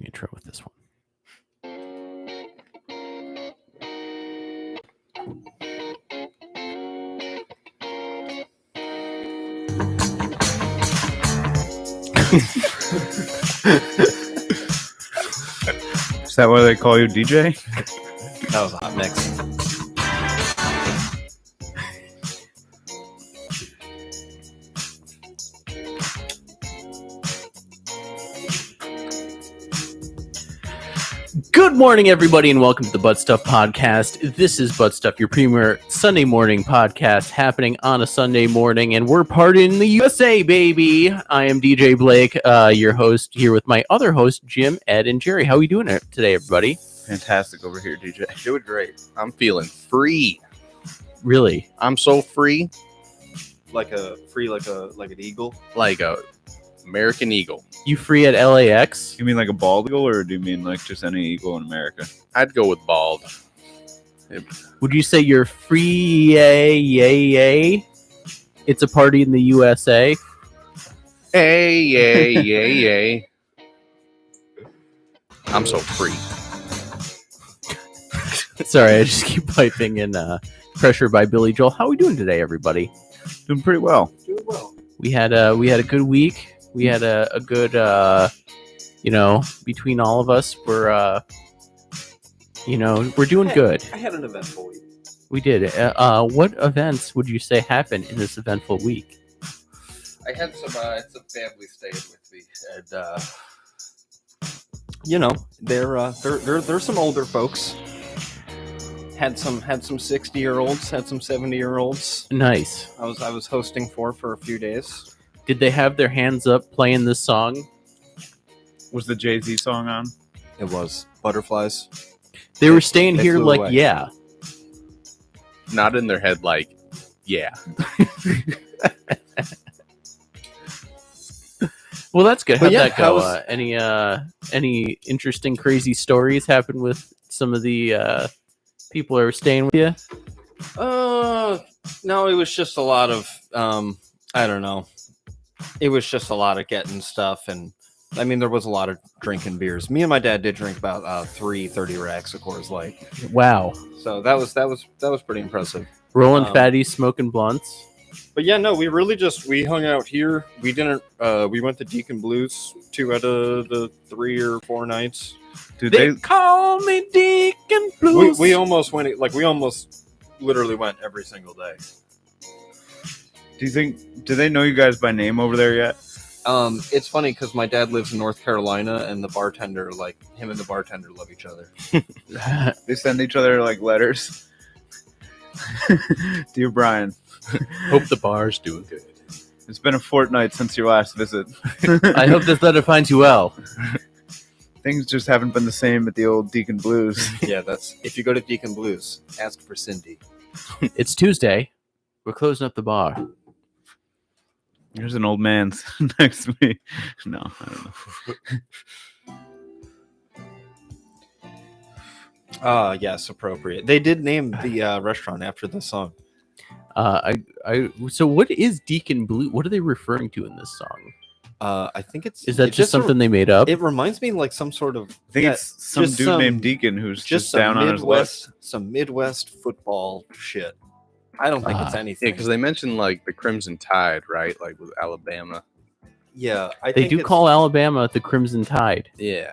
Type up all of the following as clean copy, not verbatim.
intro with this one. Is that why they call you DJ? That was a hot mix. Good morning, everybody, and welcome to the Butt Stuff Podcast. This is Butt Stuff, your premier Sunday morning podcast happening on a Sunday morning, and we're partying in the USA, baby. I am DJ Blake, your host, here with my other host, Jim, Ed, and Jerry. How are we doing today, everybody? Fantastic over here, DJ. Doing great. I'm feeling free. Really? I'm so free. Like an eagle. Like a American eagle. You free at LAX? You mean like a bald eagle, or do you mean like just any eagle in America? I'd go with bald. Would you say you're free? Yay? It's a party in the USA. Hey, yay. I'm so free. Sorry, I just keep piping in Pressure by Billy Joel. How are we doing today, everybody? Doing pretty well. Doing well. We had a good week. We had a good, between all of us, we're doing good. I had an eventful week. We did. What events would you say happened in this eventful week? I had some family staying with me, and They're some older folks. Had some 60-year-olds, had some 70-year-olds. Nice. I was hosting for a few days. Did they have their hands up playing this song? Was the Jay-Z song on? It was butterflies. They were staying they here flew like, away. yeah. not in their head like, yeah. Well, that's good. How'd But yeah, that go? Any interesting, crazy stories happen with some of the people who are staying with you? No, it was just a lot of I don't know. It was just a lot of getting stuff, and I mean there was a lot of drinking beers. Me and my dad did drink about 30 racks of Coors Light. Wow. So that was pretty impressive. Rolling fatties, smoking blunts. But yeah, no, we hung out here. We didn't we went to Deacon Blues 2 out of the 3 or 4 nights. Dude, They call me Deacon Blues. We almost went, like we almost literally went every single day. do they know you guys by name over there yet? It's funny because my dad lives in North Carolina, and the bartender, like him and the bartender, love each other. They send each other like letters. Dear Brian, Hope the bar's doing good. it's been a fortnight since your last visit. I hope this letter finds you well. Things just haven't been the same at the old Deacon Blues. Yeah, that's if you go to Deacon Blues, ask for Cindy. It's Tuesday. We're closing up the bar. There's an old man next to me. No, I don't know. Yes, appropriate. They did name the restaurant after the song. So what is Deacon Blue? What are they referring to in this song? I think Is that just something they made up? It reminds me like some sort of. I think it's some just dude named Deacon who's just some down on his luck. some Midwest football shit. I don't think it's Yeah, anything. because they mentioned like the Crimson Tide, right? Like with Alabama. Yeah, They think do it's- call Alabama the Crimson Tide. Yeah.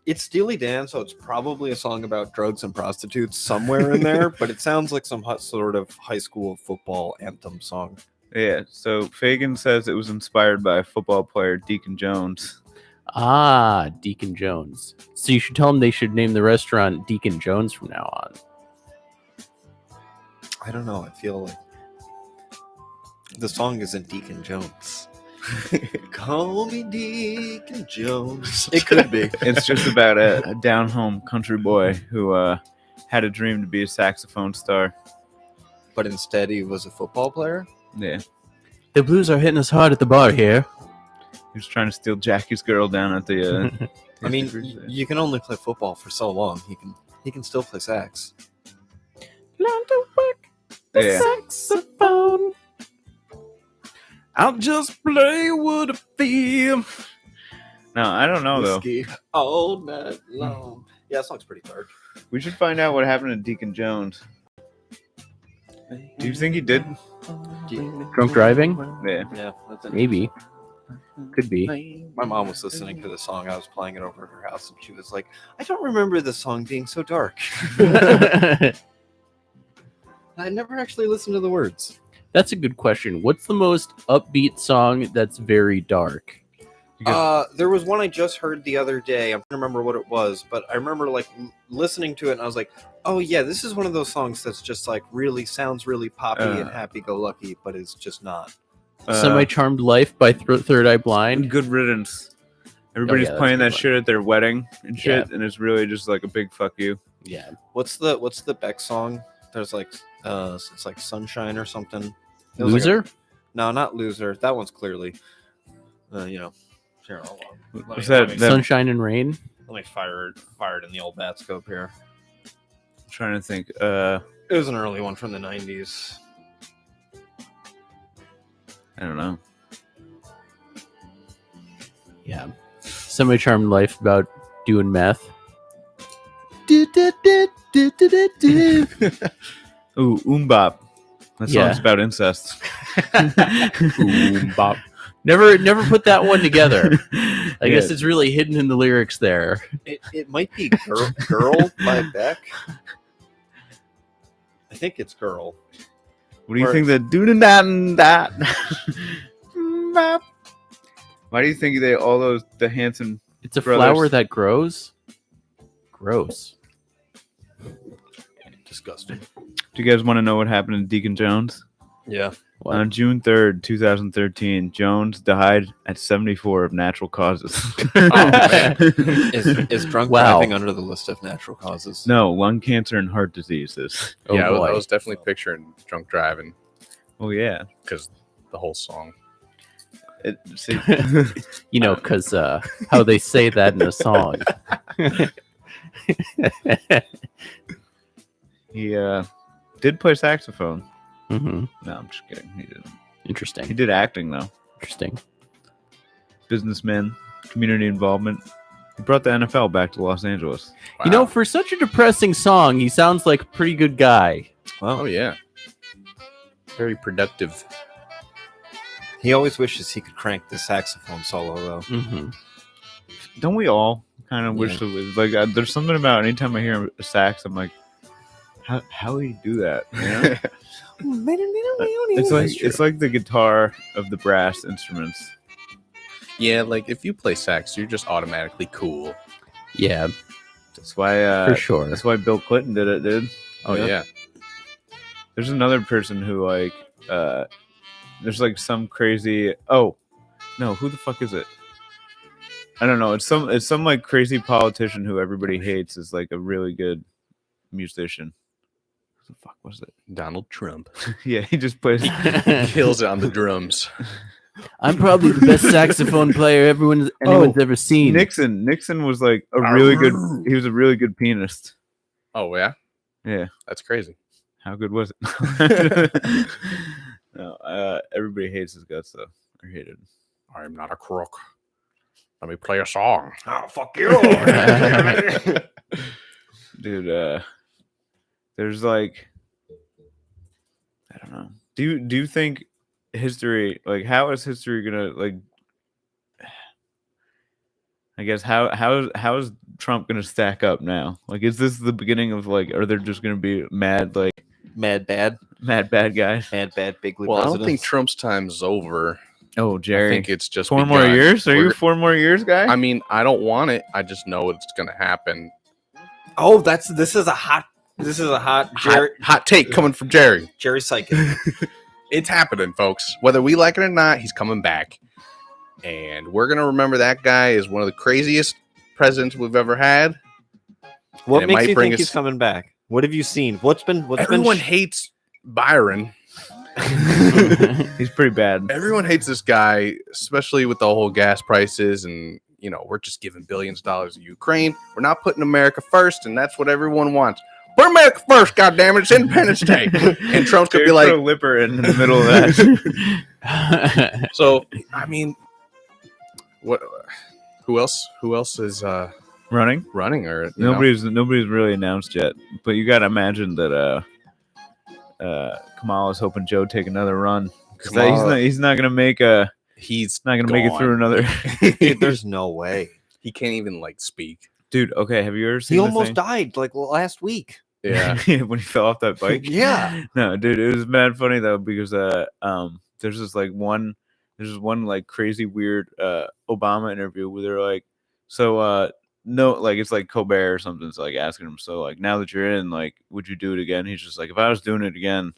it's Steely Dan, so it's probably a song about drugs and prostitutes somewhere in there. But it sounds like some sort of high school football anthem song. Yeah, so Fagan says it was inspired by football player Deacon Jones. Ah, Deacon Jones. So you should tell them they should name the restaurant Deacon Jones from now on. I don't know. I feel like the song isn't Deacon Jones. Call me Deacon Jones. It could be. It's just about a down-home country boy who had a dream to be a saxophone star. But instead he was a football player? Yeah, The Blues are hitting us hard at the bar here. he was trying to steal Jackie's girl down at the... I mean, you can only play football for so long. He can still play sax. Learn to work the Yeah. saxophone. I'll just play what I feel. No, I don't know though. Whiskey all night long. Yeah, that song's pretty dark. We should find out what happened to Deacon Jones. Do you think he did? Drunk driving? Yeah. Yeah, that's it. Maybe. Could be. My mom was listening to the song. I was playing it over at her house, and she was like, "I don't remember the song being so dark." I never actually listened to the words. That's a good question. What's the most upbeat song that's very dark? There was one I just heard the other day. I'm trying to remember what it was, but I remember like listening to it, and I was like, "Oh yeah, this is one of those songs that's just like really sounds really poppy and happy-go-lucky, but it's just not." Semi-Charmed Life by Third Eye Blind. Good riddance. Everybody's that's playing a good that one. shit at their wedding and shit, and it's really just like a big fuck you. Yeah. What's the Beck song? There's like it's like Sunshine or something. It was like Loser? no, not Loser. That one's clearly here, hold on. What's that? Sunshine and Rain? Let me fire it in the old bat scope here. I'm trying to think. It was an early one from the 90s. I don't know. Yeah. Semi-Charmed Life about doing meth. Ooh, Bop. That song's Yeah. about incest. Boom, bop. Never put that one together. I guess it's really hidden in the lyrics there. It might be Girl by Beck. I think it's Girl. What do you think that that? Why do you think the Hanson? It's a Brothers. flower that grows. Gross. Disgusting. Do you guys want to know what happened to Deacon Jones? Yeah. What? On June 3rd, 2013, Jones died at 74 of natural causes. Is drunk Wow. driving under the list of natural causes? No, lung cancer and heart diseases. Oh, yeah, boy. I was definitely picturing drunk driving Oh yeah. because the whole song. See, You know, because how they say that in a song. he did play saxophone. Hmm. No, I'm just kidding. He didn't. He Interesting. did acting though. Interesting. Businessman, community involvement. He brought the NFL back to Los Angeles. You know, Wow. for such a depressing song, he sounds like a pretty good guy. Oh yeah, very productive. He always wishes he could crank the saxophone solo, though. Hmm. Don't we all kind of wish to live like? There's something about anytime I hear a sax, I'm like, how would he do that? You know? It's like the guitar of the brass instruments. Yeah, like if you play sax, you're just automatically cool. Yeah, That's why for sure. That's why Bill Clinton did it, dude. Oh yeah. There's another person who like there's like some crazy who the fuck is it? I don't know. It's some like crazy politician who everybody hates is like a really good musician. What the fuck was it? Donald Trump Yeah, he just plays kills it on the drums. I'm probably the best saxophone player anyone's ever seen. Nixon. Nixon was like a really good he was a really good pianist. Oh yeah, Yeah. that's crazy. How good was it? No, everybody hates his guts though. Or hated. I'm not a crook. Let me play a song. Oh, fuck you. Dude, there's like I don't know. Do you think history, like how is history gonna like I guess how is Trump gonna stack up now? Like is this the beginning of like are there just gonna be mad Mad bad guys? Mad bad big Well, I don't think Trump's time's over. Oh, I Jerry. think it's just 4 more begun. years? Are you We're- 4 more years guy? I mean, I don't want it. I just know it's gonna happen. Oh, this is a hot Jerry Hot take coming from Jerry. Jerry Psychic. It's happening, folks. Whether we like it or not, he's coming back. And we're going to remember that guy as one of the craziest presidents we've ever had. What And it makes might you bring think us- he's coming back? What have you seen? Everyone hates Byron. He's pretty bad. Everyone hates this guy, especially with the whole gas prices. And, you know, we're just giving billions of dollars to Ukraine. We're not putting America first. And that's what everyone wants. Put America first, goddammit. It's Independence Day. And Trump's going to be like, throw Lipper in the middle of that. so, I mean, what Who else is running. running? Nobody's really announced yet. But you got to imagine that Kamala's hoping Joe take another run. He's not gonna make it through another. Dude, there's no way. He can't even like speak. Dude, okay, have you ever seen? He the almost thing? died like last week. Yeah. When he fell off that bike. Yeah. No, dude, it was mad funny though because there's this one like crazy weird Obama interview where they're like, so no, like it's like Colbert or something. It's like asking him, so like now that you're in, like, would you do it again? He's just like, if I was doing it again,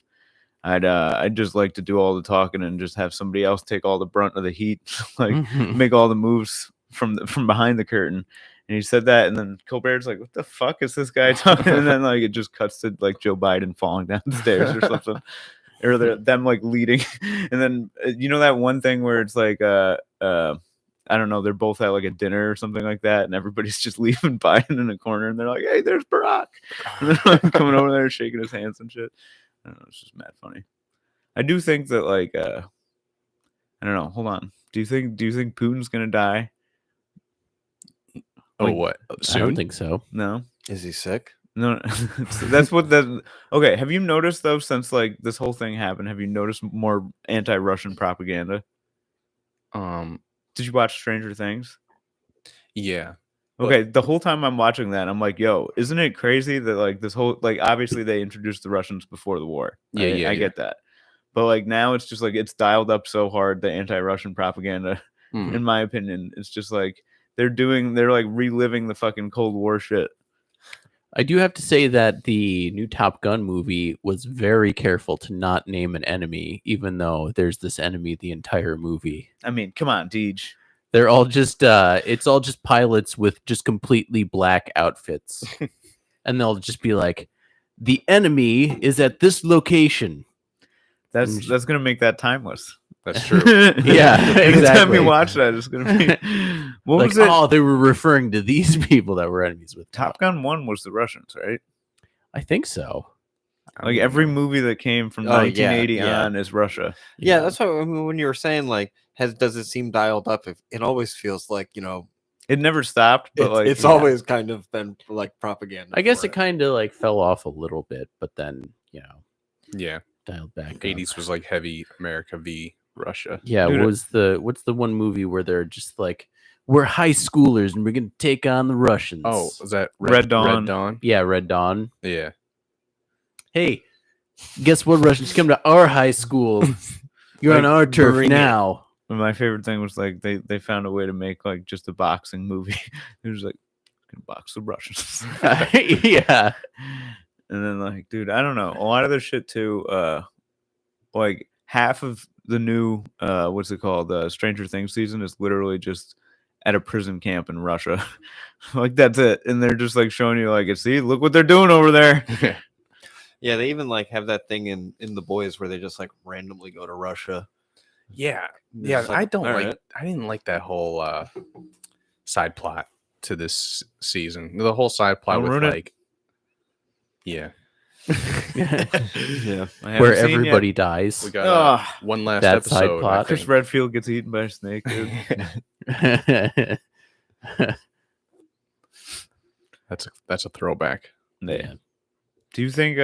I'd just like to do all the talking and just have somebody else take all the brunt of the heat, like make all the moves from behind the curtain. And he said that, and then Colbert's like, "What the fuck is this guy talking?" And then like it just cuts to like Joe Biden falling down the stairs or something, or them like leading. And then you know that one thing where it's like I don't know, they're both at like a dinner or something like that, and everybody's just leaving Biden in a corner, and they're like, "Hey, there's Barack," and they're like coming over there shaking his hands and shit. I don't know, it's just mad funny. I do think that like I don't know. Hold on. Do you think Putin's gonna die? Oh, Like, what? I don't Soon? think so. No. Is he sick? No, that's what that. Okay, have you noticed though, since like this whole thing happened, have you noticed more anti-Russian propaganda? Did you watch Stranger Things? Yeah. Okay, the whole time I'm watching that, I'm like, yo, isn't it crazy that like this whole, like, obviously they introduced the Russians before the war. Yeah, right? yeah, I yeah. get that. But like now it's just like it's dialed up so hard, the anti-Russian propaganda, in my opinion. It's just like they're like reliving the fucking Cold War shit. I do have to say that the new Top Gun movie was very careful to not name an enemy, even though there's this enemy the entire movie. I mean, come on, Deej. They're all just it's all just pilots with just completely black outfits. And they'll just be like, the enemy is at this location. That's gonna make that timeless. That's true. Yeah, Anytime exactly. you watch that, it's gonna be what Like, was it? oh, they were referring to these people that were enemies with Top Gun 1 was the Russians, right? I think so. Like every movie that came from Oh, 1980 yeah. on is Russia. Yeah, that's why I mean, when you were saying like, does it seem dialed up? If it always feels like, you know, It never stopped, but like it's always kind of been like propaganda. I guess for it kind of like fell off a little bit, but then, Yeah. dialed back up. 80s was like heavy America v Russia. Yeah, Dude, what's the one movie where they're just like, we're high schoolers and we're gonna take on the Russians? Oh, was that Red Dawn. Red Dawn? yeah, Red Dawn. Yeah. Hey, guess what? Russians come to our high school. You're Like, on our turf bring it. now. my favorite thing was like they found a way to make like just a boxing movie. It was like, can box the Russians. Yeah, And then like, dude, I don't know. A lot of their shit too, like half of the new what's it called? Stranger Things season is literally just at a prison camp in Russia. Like that's it. And they're just like showing you like, see, look what they're doing over there. Yeah, they even like have that thing in The Boys where they just like randomly go to Russia. Yeah. It's Yeah. like, all right. I didn't like that whole side plot to this season. The whole side plot Don't with ruin it. like, yeah. Yeah. where everybody dies. We got Ugh. one last That side episode. plot. I Chris think. Redfield gets eaten by a snake, dude. That's a throwback. Yeah. Do you think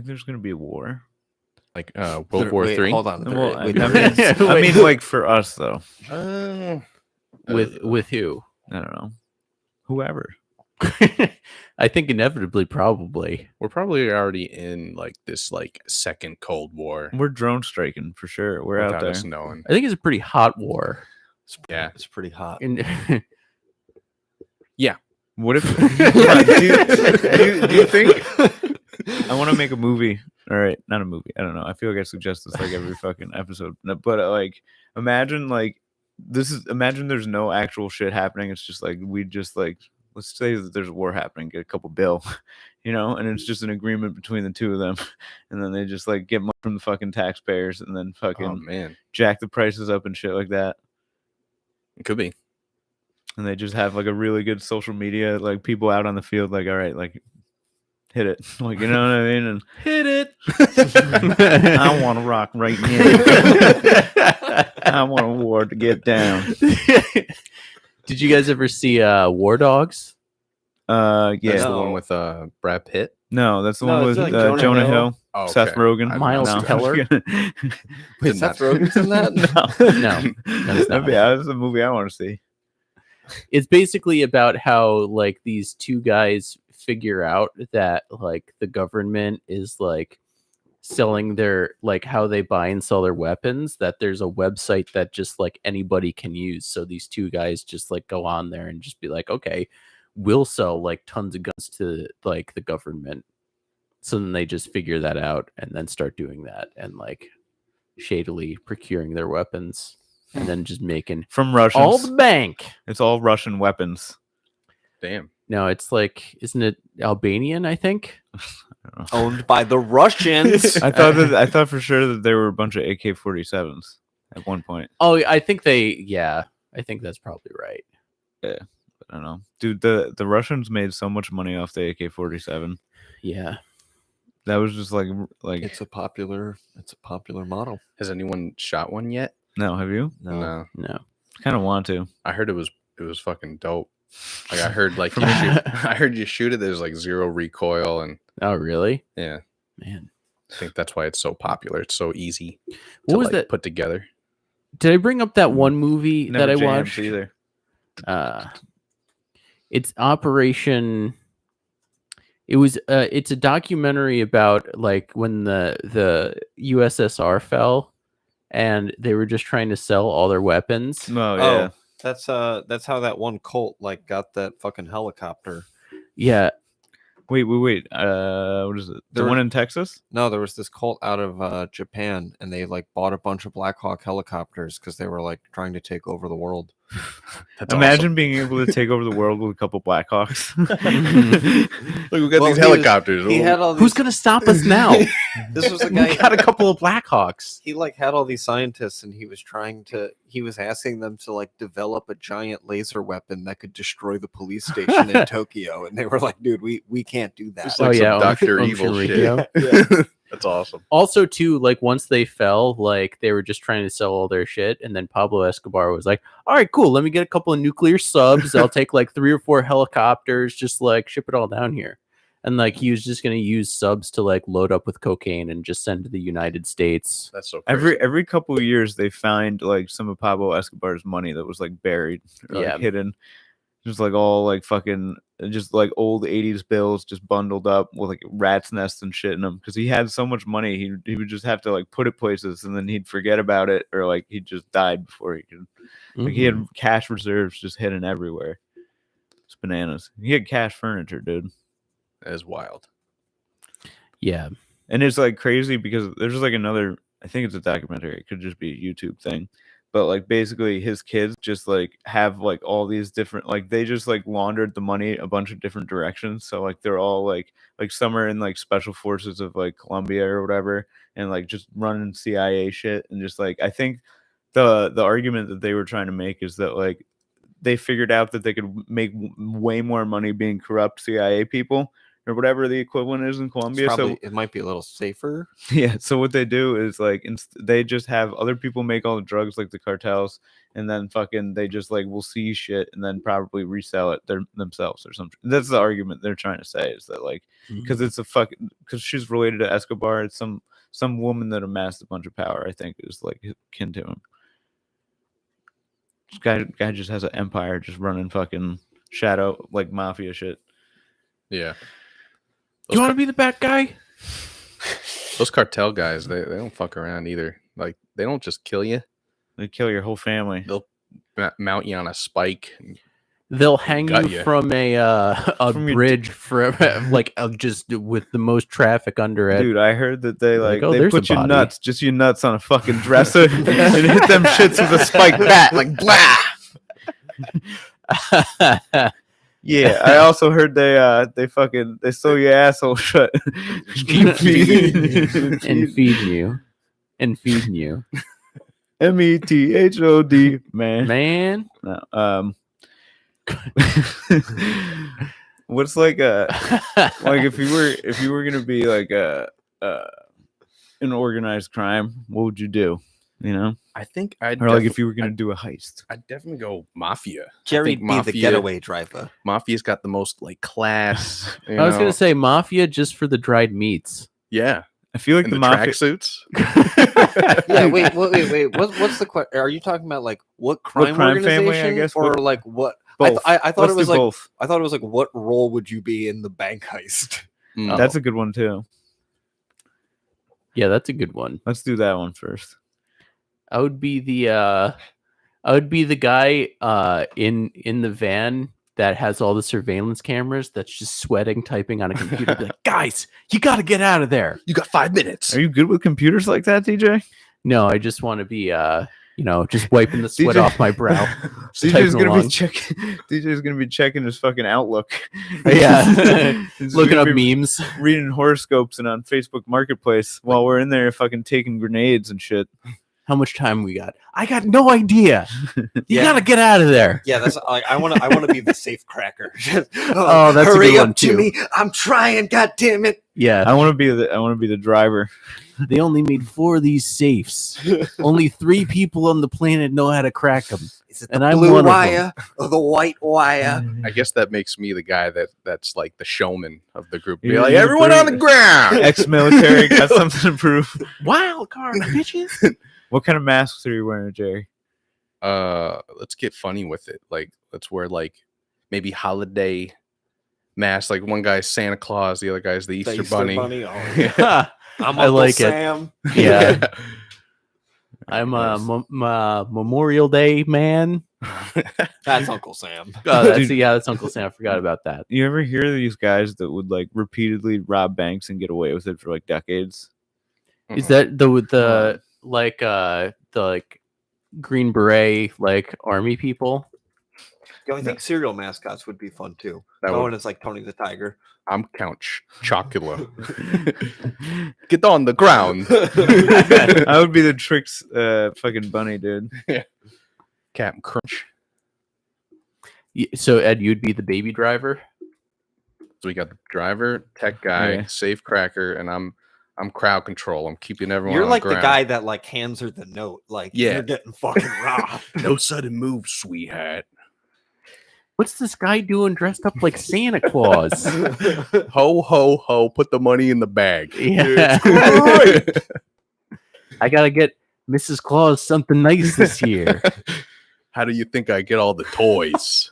there's gonna be a war? Like World War Wait, III. Hold on. Well, Wait, I there mean, is- I mean, like for us though. with who? I don't know. Whoever. I think inevitably, probably. We're probably already in like this like second Cold War. We're drone striking for sure. We're out without there. us knowing. I think it's a pretty hot war. Yeah. it's pretty hot. And What if? do you think? I want to make a movie. All right, not a movie. I don't know. I feel like I suggest this like every fucking episode. No, but like, imagine like imagine there's no actual shit happening. It's just like we just like let's say that there's a war happening, get a couple bill, and it's just an agreement between the two of them, and then they just like get money from the fucking taxpayers, and then fucking Oh man, jack the prices up and shit like that. it could be. And they just have like a really good social media, like people out on the field, like, all right, like hit it. Like, you know what I mean? And Hit it. I want to rock right now. I want a war to get down. Did you guys ever see War Dogs? That's Yeah. the No. one with Brad Pitt. No, that's the No, one it's with like Jonah Hill, Oh, Seth okay. Rogen, Miles No. Teller? Wait, Did Seth not- Rogen's in that? No, he's not. Yeah, that's a movie I want to see. It's basically about how like these two guys figure out that like the government is like selling their like how they buy and sell their weapons, that there's a website that just like anybody can use. So these two guys just like go on there and just be like, okay, we'll sell like tons of guns to like the government. So then they just figure that out and then start doing that and like shadily procuring their weapons and then just making From Russians. all the bank. It's all Russian weapons. Damn. No, it's like, isn't it Albanian? I think. Owned by the Russians. I thought for sure that there were a bunch of AK-47s at one point. Oh, I think I think that's probably right. I don't know, dude. The Russians made so much money off the AK-47. Yeah. That was just like It's a popular model. Has anyone shot one yet? no. Have you? No. No. Kind of want to. I heard it was fucking dope. Like I heard like I heard you shoot it. There's like zero recoil, and Oh, really? yeah, Man. I think that's why it's so popular. It's so easy What to was like, that? put together. Did I bring up that one movie Never that I jammed watched? either. It's Operation. It's a documentary about like when the USSR fell, and they were just trying to sell all their weapons. Oh yeah. That's how that one cult like got that fucking helicopter. Yeah. Wait. What is it? The There- one in Texas? No, there was this cult out of Japan, and they like bought a bunch of Black Hawk helicopters because they were like trying to take over the world. That's Imagine being able to take over the world with a couple Blackhawks. awesome. Look, we got Well, these he was- helicopters. He had all these. Who's gonna stop us now? This was a We guy. got a couple of Blackhawks. He like had all these scientists, and he was asking them to like develop a giant laser weapon that could destroy the police station in Tokyo, and they were like, "Dude, we can't do that." It's like some Dr. Evil shit. That's awesome. Also, too, like once they fell, like they were just trying to sell all their shit, and then Pablo Escobar was like, "All right, cool. Let me get a couple of nuclear subs. I'll take like 3 or 4 helicopters, just like ship it all down here." And like he was just gonna use subs to like load up with cocaine and just send to the United States. That's so crazy. Every couple of years they find like some of Pablo Escobar's money that was like buried or like, Yeah. hidden, just like all like fucking just like old 80s bills just bundled up with like rat's nests and shit in them because he had so much money he would just have to like put it places and then he'd forget about it or like he just died before he could like he had cash reserves just hidden everywhere. It's bananas. He had cash furniture, dude. That is wild. Yeah. And it's like crazy because there's like another, I think it's a documentary. It could just be a YouTube thing. But like basically his kids just like have like all these different, like they just like laundered the money a bunch of different directions. So like they're all like some are in like special forces of like Colombia or whatever. And like just running CIA shit. And just like, I think the argument that they were trying to make is that like they figured out that they could make way more money being corrupt CIA people or whatever the equivalent is in Colombia. So it might be a little safer. yeah, so what they do is like they just have other people make all the drugs like the cartels, and then fucking they just like will see shit and then probably resell it themselves or something. That's the argument they're trying to say is that like because it's a fucking because she's related to Escobar. It's some woman that amassed a bunch of power. I think is like kin to him. This guy just has an empire just running fucking shadow like mafia shit. Yeah. You want to be the bad guy? Those cartel guys, they don't fuck around either. Like they don't just kill you. They kill your whole family. They'll mount you on a spike. And They'll hang Got you ya. from a From your bridge for like just with the most traffic under it. Dude, I heard that they Like, like oh, they there's a put your body. nuts, just your nuts on a fucking dresser and hit them shits with a spike bat, like blah. Yeah, I also heard they sew your asshole shut. Keep feeding and feeding you. And feeding you. METHOD, man. Man. No, What's like if you were gonna be like an organized crime, what would you do? You know, I think or like if you were gonna do a heist. I'd definitely go mafia. Jerry'd be the Mafia- getaway driver. Mafia's got the most like class. I was gonna say mafia just for the dried meats. yeah, I feel like and the the mafia. tracksuits. Yeah, wait. What's the question? Are you talking about like what crime, crime organization, family, I guess? or What- like what? Both. I thought Let's it was do like both. I thought it was like what role would you be in the bank heist? Mm. That's a good one too. Yeah, that's a good one. Let's do that one first. I would be the guy in the van that has all the surveillance cameras that's just sweating, typing on a computer. Be like, guys, you got to get out of there. You got 5 minutes. Are you good with computers like that, DJ? No, I just want to be just wiping the sweat DJ off my brow. Just DJ's typing gonna along. be checking. DJ's gonna be checking his fucking Outlook. Yeah. He's Looking gonna up be memes. reading horoscopes and on Facebook Marketplace while we're in there fucking taking grenades and shit. How much time we got? I got no idea. You Yeah. got to get out of there. Yeah, that's like I want to be the safe cracker. Oh, that's a hurry good up one, to too. me! I'm trying. God damn it! Yeah. I want to be the driver. They only made 4 of these safes. Only 3 people on the planet know how to crack them. Is it And the I'm blue one of them. wire or the white wire? I guess that makes me the guy that's like the showman of the group. Be You're like, the everyone on the brute. ground. Ex-military got something to prove. Wild card, bitches. What kind of masks are you wearing, Jerry? Let's get funny with it. Like, let's wear like maybe holiday masks. Like one guy's Santa Claus, the other guy's the Easter, Bunny. Oh, Yeah. I'm I Uncle like it. Sam. Yeah. I'm a Memorial Day man. That's Uncle Sam. That's Uncle Sam. I forgot about that. You ever hear of these guys that would like repeatedly rob banks and get away with it for like decades? Is that the Green Beret like army people? I think cereal mascots would be fun too. That Oh, would- and it's like Tony the Tiger. I'm Count Chocula. Get on the ground. I would be the Trix fucking bunny, dude. Captain Crunch. So Ed, you'd be the baby driver. So we got the driver, tech guy, Okay. safe cracker, and I'm crowd control. I'm keeping everyone. You're on like the the ground. guy that like hands her the note. Like, Yeah. you're getting fucking robbed. No sudden moves, sweetheart. What's this guy doing dressed up like Santa Claus? Ho ho ho! Put the money in the bag. Yeah. Great. I gotta get Mrs. Claus something nice this year. How do you think I get all the toys?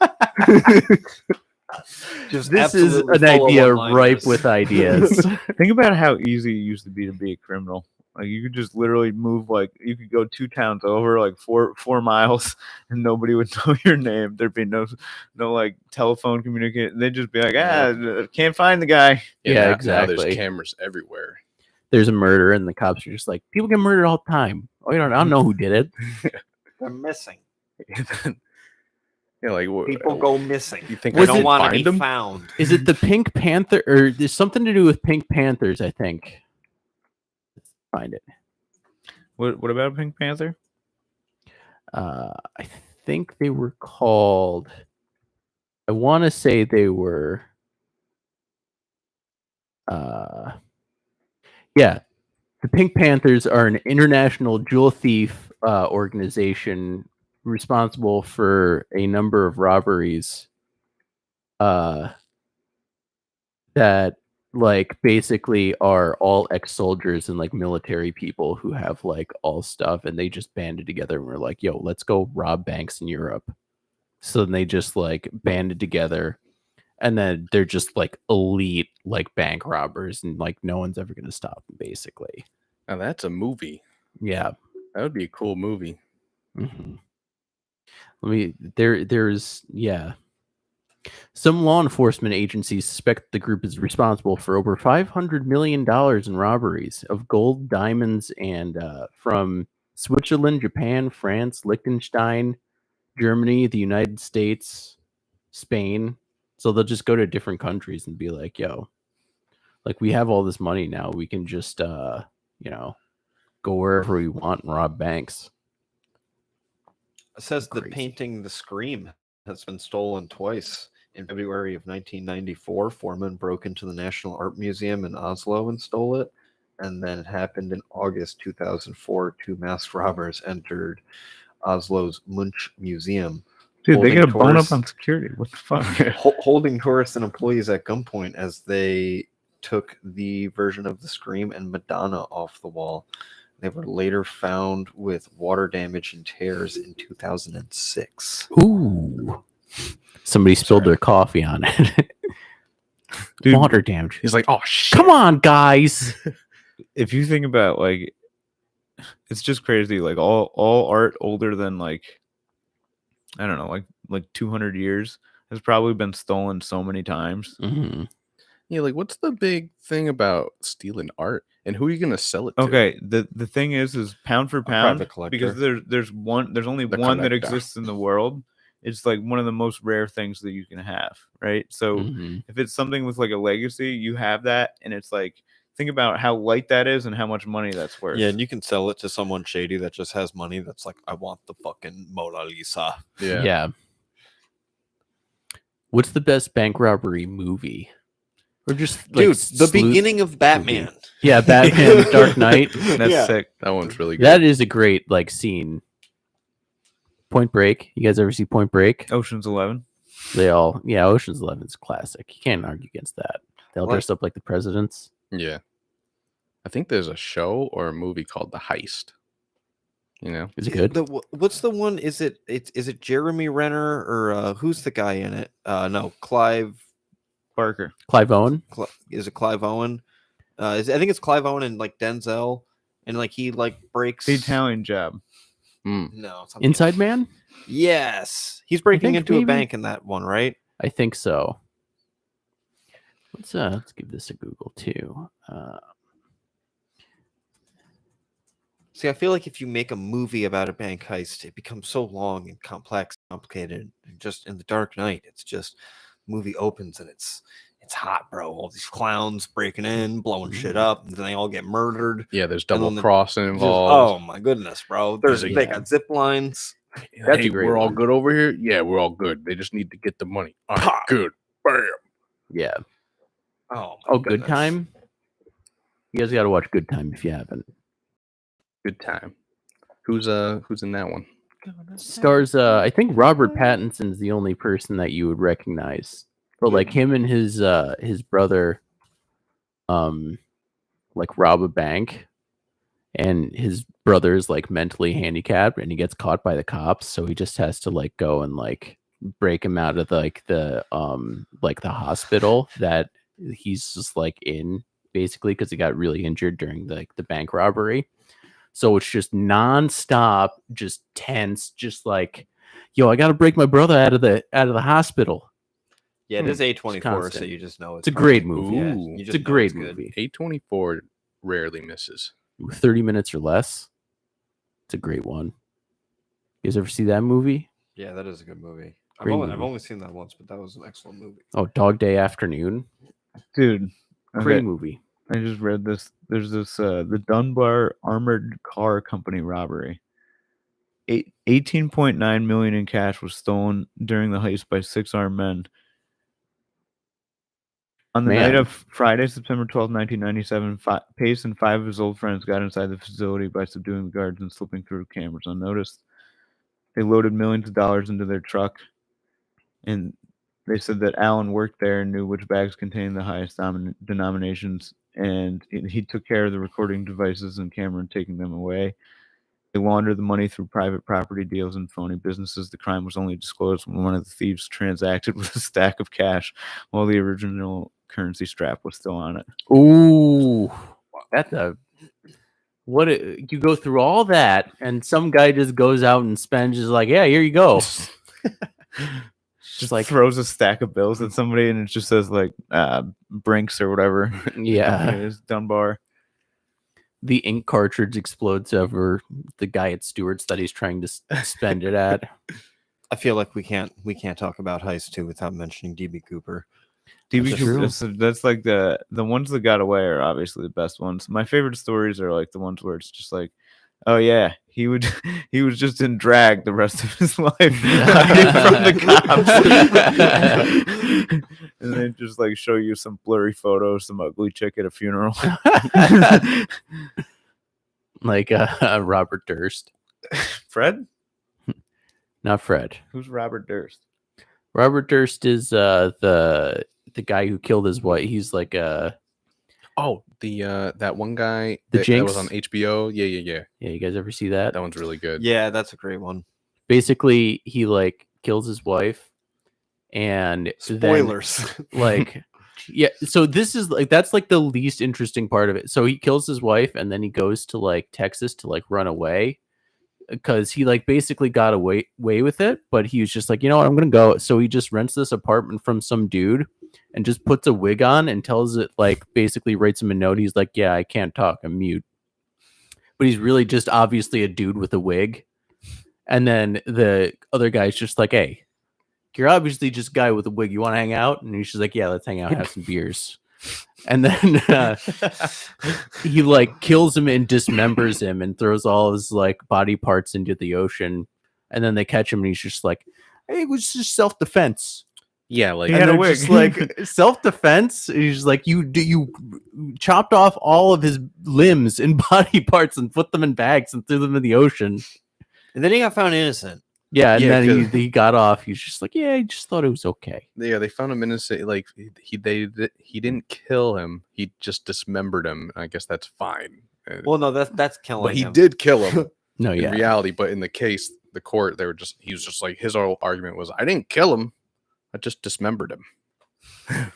Just This is absolutely an full of idea one-liners. ripe with ideas. Think about how easy it used to be a criminal. Like you could just literally move, like you could go 2 towns over, like four miles, and nobody would know your name. There'd be no like telephone communication. They'd just be like, can't find the guy. Yeah, now exactly. there's cameras everywhere. There's a murder, and the cops are just like, people get murdered all the time. Oh, I don't know who did it. They're missing. Yeah, like what? People go missing. You think They I don't can want to find be them? found. Is it the Pink Panther, or there's something to do with Pink Panthers? I think. Let's find it. What about Pink Panther? I think they were called. I want to say they were. Yeah, the Pink Panthers are an international jewel thief organization responsible for a number of robberies. That like basically are all ex-soldiers and like military people who have like all stuff, and they just banded together and were like, yo, let's go rob banks in Europe. So then they just like banded together, and then they're just like elite like bank robbers, and like no one's ever gonna stop them basically. Now that's a movie. Yeah. That would be a cool movie. Mm-hmm. There's some law enforcement agencies suspect the group is responsible for over $500 million in robberies of gold, diamonds, and from Switzerland, Japan, France, Liechtenstein, Germany, the United States, Spain. So they'll just go to different countries and be like, yo, like we have all this money now. We can just, go wherever we want and rob banks. It says the Crazy. painting The Scream has been stolen twice In February of 1994, four men broke into the National Art Museum in Oslo and stole it. And then it happened in August 2004. Two masked robbers entered Oslo's Munch Museum, Dude, they holding get a bone up tourists- on security. What the fuck? holding tourists and employees at gunpoint as they took the version of The Scream and Madonna off the wall. They were later found with water damage and tears in 2006. Ooh. Somebody spilled their coffee on it. Dude, Water damage. He's like, oh shit. Come on, guys. if you think about like, it's just crazy. Like all art older than like, I don't know, like 200 years has probably been stolen so many times. Mhm. Yeah, like what's the big thing about stealing art, and who are you gonna sell it to? Okay, the thing is pound for pound, private collector. because there's only The one that collector. exists in the world. It's like one of the most rare things that you can have, right? So Mhm. if it's something with like a legacy, you have that, and it's like, think about how light that is and how much money that's worth. Yeah, and you can sell it to someone shady that just has money that's like, I want the fucking Mona Lisa. Yeah. What's the best bank robbery movie? Or just like Dude, the beginning of Batman. Yeah, Batman Dark Knight. That's Yeah. sick. That one's really good. That is a great like scene. Point Break. You guys ever see Point Break? Ocean's 11. Ocean's 11's a classic. You can't argue against that. They all What? dressed up like the presidents. Yeah. I think there's a show or a movie called The Heist. You know? Is it good? What's the one? Is it Jeremy Renner or who's the guy in it? No, Clive. Barker. Clive Owen? Is it Clive Owen? I think it's Clive Owen and like Denzel, and like he like breaks. The Italian Job. No, it's not Inside Man? Yes, he's breaking think into maybe- a bank in that one, right? I think so. Let's give this a Google too. See, I feel like if you make a movie about a bank heist, it becomes so long and complex, complicated. And just in The Dark Knight, it's just movie opens and it's hot, bro. All these clowns breaking in, blowing shit up, and then they all get murdered. Yeah, there's And double then crossing Just- involved. oh my goodness, bro! There's They a- got zip lines. That's Hey, a great we're all one. good over here? Yeah, we're all good. They just need to get the money. All right, Pop. good. Bam. Yeah. Oh, Oh, Good Time? You guys got to watch Good Time if you haven't. Good time. Who's in that one? Stars I think Robert Pattinson's the only person that you would recognize. But like him and his brother like rob a bank, and his brother's like mentally handicapped and he gets caught by the cops, so he just has to like go and like break him out of the hospital that he's just like in, basically, because he got really injured during the bank robbery. So it's just nonstop, just tense, just like, yo, I gotta break my brother out of the hospital. Yeah, it is A24, so constant. you just know It's a great probably- movie. Yeah, Ooh. you It's just a know great good. movie. A24 rarely misses. 30 minutes or less. It's a great one. You guys ever see that movie? Yeah, that is a good movie. I've Great only, I've movie. only seen that once, but that was an excellent movie. Oh, Dog Day Afternoon. Dude. Great Okay, movie. I just read this. There's this the Dunbar Armored Car Company robbery. 18.9 million in cash was stolen during the heist by 6 armed men. On the night Man. of Friday, September 12, 1997, Pace and 5 of his old friends got inside the facility by subduing the guards and slipping through cameras unnoticed. They loaded millions of dollars into their truck, and they said that Allen worked there and knew which bags contained the highest denominations, and he took care of the recording devices and camera and taking them away. They laundered the money through private property deals and phony businesses. The crime was only disclosed when one of the thieves transacted with a stack of cash while the original currency strap was still on it. Ooh, that's a you go through all that, and some guy just goes out and spends, just like, yeah, here you go. Just like throws a stack of bills at somebody and it just says like Brinks or whatever. Yeah. It's Dunbar. The ink cartridge explodes over the guy at Stewart's that he's trying to spend it at. I feel like we can't talk about Heist 2 without mentioning DB Cooper. DB That's Cooper, true. that's like the ones that got away are obviously the best ones. My favorite stories are like the ones where it's just like Oh yeah, he was just in drag the rest of his life, hiding from the cops, and then just like show you some blurry photos, some ugly chick at a funeral. Like Robert Durst. Fred? Not Fred. Who's Robert Durst? Robert Durst is the guy who killed his wife. He's like Oh, the that one guy The that was Jinx? on HBO. Yeah. yeah, you guys ever see that? That one's really good. Yeah, that's a great one. Basically, he like kills his wife, and Spoilers. then, like, yeah. So this is like that's like the least interesting part of it. So he kills his wife, and then he goes to like Texas to like run away because he like basically got away with it, but he was just like, you know what, I'm gonna go. So he just rents this apartment from some dude and just puts a wig on and tells it like basically writes him a note. He's like, yeah, I can't talk, I'm mute. But he's really just obviously a dude with a wig. And then the other guy's just like, hey, you're obviously just a guy with a wig. You want to hang out? And he's just like, yeah, let's hang out, have some beers. And then he like kills him and dismembers him and throws all his like body parts into the ocean. And then they catch him and he's just like, hey, it was just self-defense. Yeah, like He had a wig. Just like self-defense. He's like, you chopped off all of his limbs and body parts and put them in bags and threw them in the ocean. And then he got found innocent. Yeah, and Yeah, then 'cause- he got off. He's just like, yeah, I just thought it was okay. yeah, they found him innocent. Like he didn't kill him. He just dismembered him. I guess that's fine. Well, no, that's killing But he him. did kill him No, in yeah. reality. But in the case, the court, he was just like, his whole argument was, I didn't kill him. I just dismembered him.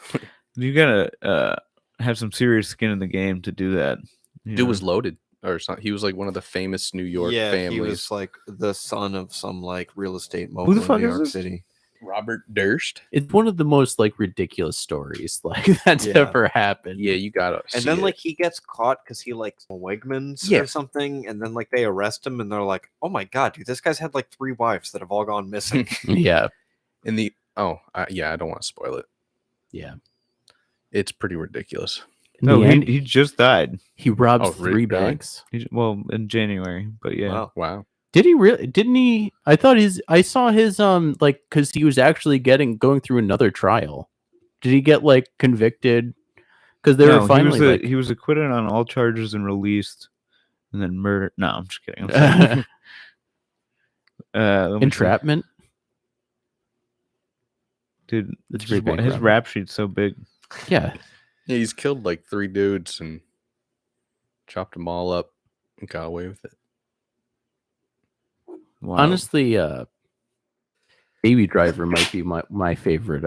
You gotta have some serious skin in the game to do that. you Dude know? was loaded or something. He was like one of the famous New York yeah, families. he was like the son of some like real estate the mogul fuck in New is York this? City. Robert Durst. It's one of the most like ridiculous stories like that's Yeah. ever happened. Yeah, you gotta. And see then it. like he gets caught because he like Wegmans Yeah. or something, and then like they arrest him, and they're like, "Oh my god, dude, this guy's had like 3 wives that have all gone missing." Yeah. in the yeah, I don't want to spoil it. Yeah. It's pretty ridiculous. In No, the end, he just died. he robs Oh, 3 really? banks. Well, in January, but yeah. Wow. Wow. Did he really? Didn't he? I thought I saw his like because he was actually going through another trial. Did he get like convicted? Because they No, were finally like, he was acquitted on all charges and released, and then murdered. No, I'm just kidding. I'm sorry. Let me see. entrapment. Dude. That's His, pretty big, his Robert. rap sheet's so big. Yeah. Yeah, he's killed like 3 dudes and chopped them all up and got away with it. Wow. Honestly, Baby Driver might be my favorite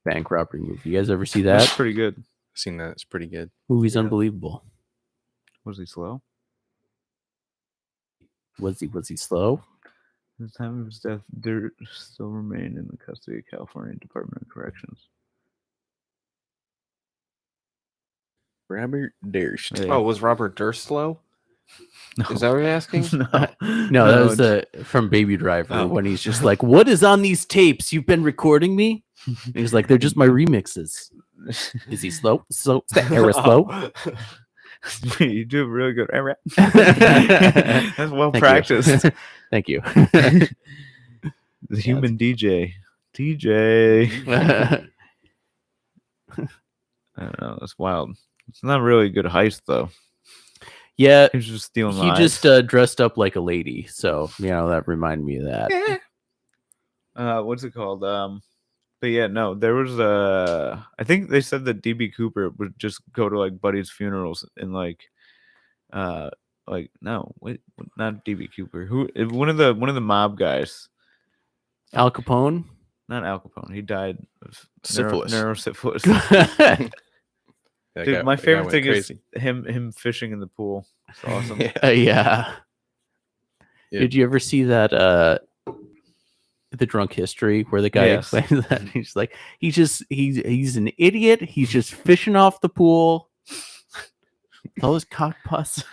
bank robbery movie. You guys ever see that's that? pretty good. I've seen that. It's pretty good. Movie's Yeah. unbelievable. Was he slow? Was he slow? At the time of his death, Dirt still remained in the custody of California Department of Corrections. Robert Durst. Yeah. Oh, was Robert Durst slow? No. Is that what you're asking? No, that was from Baby Driver Oh. when he's just like, "What is on these tapes? You've been recording me?" And he's like, "They're just my remixes." Is he slow? So is that era slow? You do a really good. That's well Thank practiced. you. Thank you. The human DJ. DJ. I don't know. That's wild. It's not really a good heist, though. Yeah, He was just stealing he lives. just dressed up like a lady, so that reminded me of that. What's it called? But yeah, no, there was I think they said that DB Cooper would just go to like buddies' funerals and like no, wait, not DB Cooper. Who? One of the mob guys. Al Capone. Not Al Capone. He died of Syphilis. neurosyphilis. That Dude, guy- my that guy favorite went thing crazy. is him fishing in the pool. It's awesome. Yeah. Yeah. Yeah. Did you ever see that the Drunk History where the guy Yes. explains that he's like he's an idiot. He's just fishing off the pool. All his cock pus.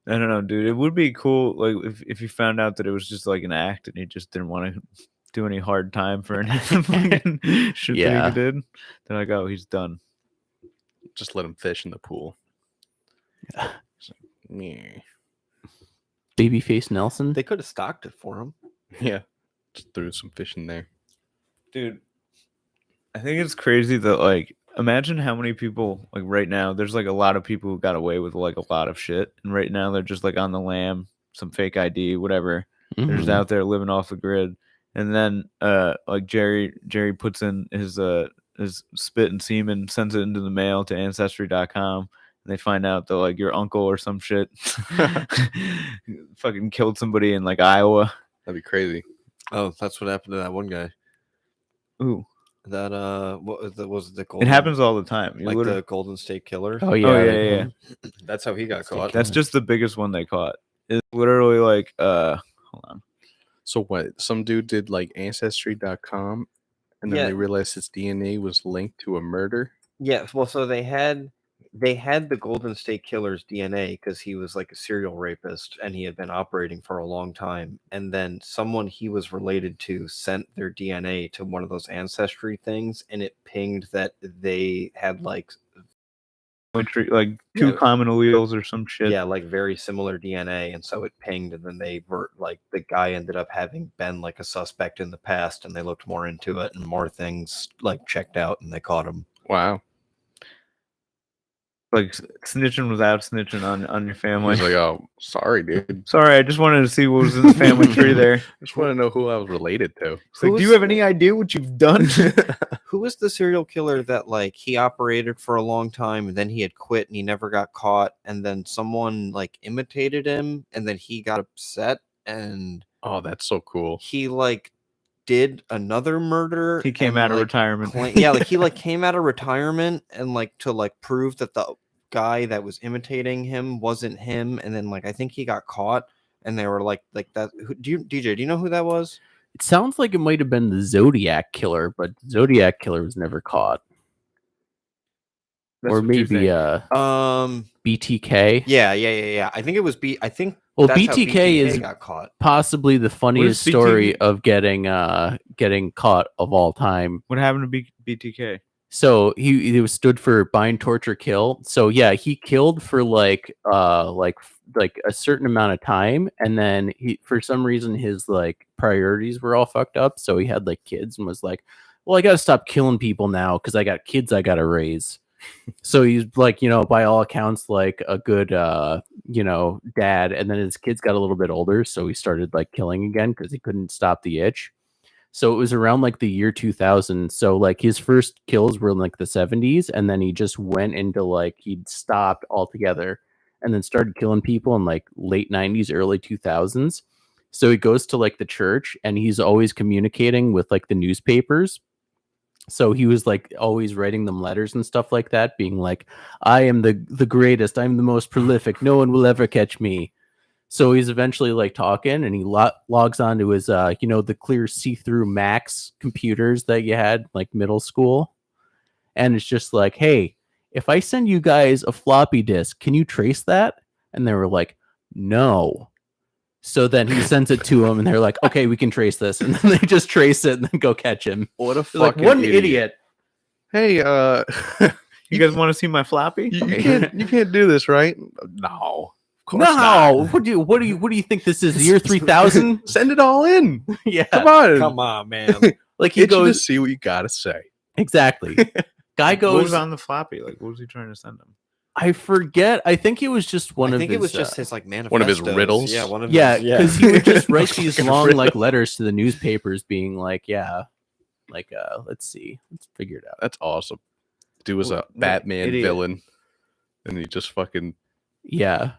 I don't know, dude. It would be cool, like if you found out that it was just like an act and he just didn't want to do any hard time for any fucking shit Yeah. that he did. Then like, oh, he's done. Just let him fish in the pool. Yeah. Babyface Nelson. They could have stocked it for him. Yeah. Just threw some fish in there. Dude, I think it's crazy that like imagine how many people like right now there's like a lot of people who got away with like a lot of shit and right now they're just like on the lam, some fake ID, whatever. They're just Mhm. out there living off the grid. And then like Jerry puts in his spit and semen, sends it into the mail to ancestry.com and they find out that like your uncle or some shit fucking killed somebody in like Iowa. That'd be crazy. Oh, that's what happened to that one guy. Ooh. That what was the It golden, happens all the time. You like literally- the Golden State Killer. Oh yeah, Oh yeah. That's how he got caught. That's just the biggest one they caught. It's literally like hold on. So what? Some dude did like ancestry.com and then Yeah. they realized his DNA was linked to a murder. Yeah, well, so they had the Golden State Killer's DNA because he was like a serial rapist and he had been operating for a long time. And then someone he was related to sent their DNA to one of those ancestry things, and it pinged that they had like Like two Yeah. common alleles or some shit. yeah, like very similar DNA, and so it pinged, and then they were like the guy ended up having been like a suspect in the past, and they looked more into it, and more things like checked out, and they caught him. Wow. Like snitching without snitching on your family. He's like, oh, sorry, dude. Sorry, I just wanted to see what was in the family tree there. Just want to know who I was related to. It's like, do you have any idea what you've done? Who was the serial killer that like he operated for a long time and then he had quit and he never got caught, and then someone like imitated him and then he got upset and Oh, that's so cool. he like did another murder. He came and, out of like, retirement. yeah, like he like came out of retirement and like to like prove that the guy that was imitating him wasn't him, and then like I think he got caught and they were like that. DJ, do you know who that was? It sounds like it might have been the Zodiac Killer, but Zodiac Killer was never caught. That's Or what you're maybe saying. BTK. Yeah. I think it was I think Well, that's how BTK is got caught. possibly the funniest story BTK? of getting caught of all time. What happened to BTK? So he was stood for bind, torture, kill. So yeah, he killed for like a certain amount of time, and then he for some reason his like priorities were all fucked up. So he had like kids and was like, well, I gotta stop killing people now because I got kids I gotta raise. So he's like, by all accounts, like a good dad. And then his kids got a little bit older, so he started like killing again because he couldn't stop the itch. So it was around like the year 2000. So like his first kills were in like the 70s, and then he just went into like he'd stopped altogether, and then started killing people in like late 90s, early 2000s. So he goes to like the church, and he's always communicating with like the newspapers. So he was like always writing them letters and stuff like that, being like, I am the greatest, I'm the most prolific, no one will ever catch me. So he's eventually like talking, and he logs onto his the clear see-through Macs computers that you had like middle school, and it's just like, hey, if I send you guys a floppy disk, can you trace that? And they were like, no. So then he sends it to them, and they're like, okay, we can trace this. And then they just trace it and then go catch him. What a They're like, fucking what an idiot. idiot. Hey, You guys want to see my floppy? you can't do this, right? No. Of course No, not. what do you think this is? Year 3000? Send it all in. Yeah. Come on. Come on, man. Like he Get you to goes, see what you gotta say. exactly. Guy What goes, was on the floppy? Like, what was he trying to send him? I forget. I think it was just one I of think his, it was just his like manifestos. one of his riddles? Yeah, one of yeah, his, because he would just write Fucking these long riddle. like letters to the newspapers, being like, let's see, let's figure it out. That's awesome. Dude was a What an Batman idiot. villain, and he just fucking Yeah,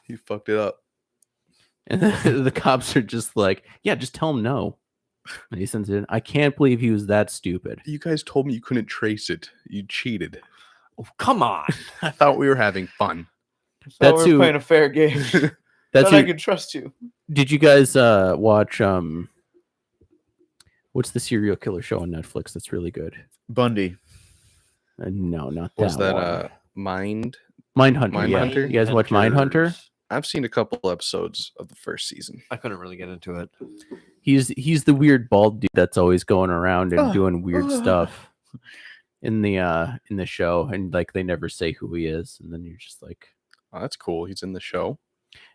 he fucked it up. and then the cops are just like, yeah, just tell him no. And he sends it in. I can't believe he was that stupid. You guys told me you couldn't trace it. You cheated. Oh, come on. I thought we were having fun. That's who. a fair game. That's Thought I who. could trust you. Did you guys watch what's the serial killer show on Netflix that's really good? Bundy. No, not that. Was that one. Mind? Mindhunter? Yeah. Mindhunter? You guys watch Mindhunter? I've seen a couple episodes of the first season. I couldn't really get into it. He's the weird bald dude that's always going around and doing weird stuff in the show, and like they never say who he is, and then you're just like, Oh, that's cool. He's in the show.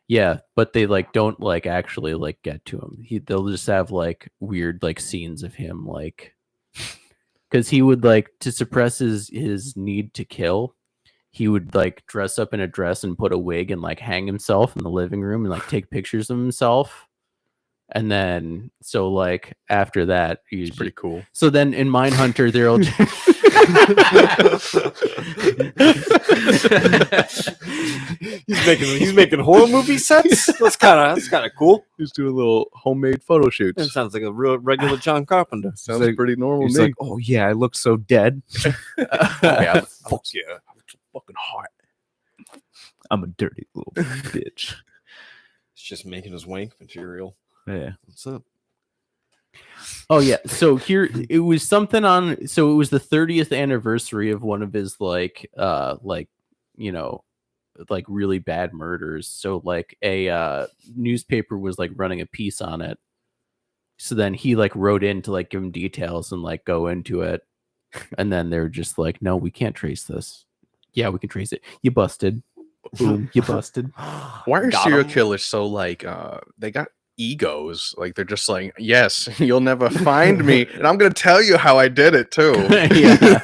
Yeah, but they like don't like actually like get to him. They'll just have like weird like scenes of him like because he would like to suppress his need to kill. He would like dress up in a dress and put a wig and like hang himself in the living room and like take pictures of himself. And then so like after that, He's pretty cool. So then in Mindhunter, they'll he's making horror movie sets. That's kind of cool. He's doing little homemade photo shoots. It sounds like a real regular John Carpenter. Sounds like, pretty normal. He's to me. like, oh yeah, I look so dead. Yeah, fuck yeah, I'm so fucking hot. I'm a dirty little bitch. It's just making his wank material. Yeah. What's up? Oh yeah. So here it was something on. So it was the 30th anniversary of one of his like you know like really bad murders. So like a newspaper was like running a piece on it. So then he like wrote in to like give him details and like go into it, and then they're just like, no, we can't trace this. Yeah, we can trace it. You busted. Boom, you busted. Why are Got serial 'em. killers so like they got egos? Like they're just like, yes, you'll never find me, and I'm gonna tell you how I did it too. Yeah.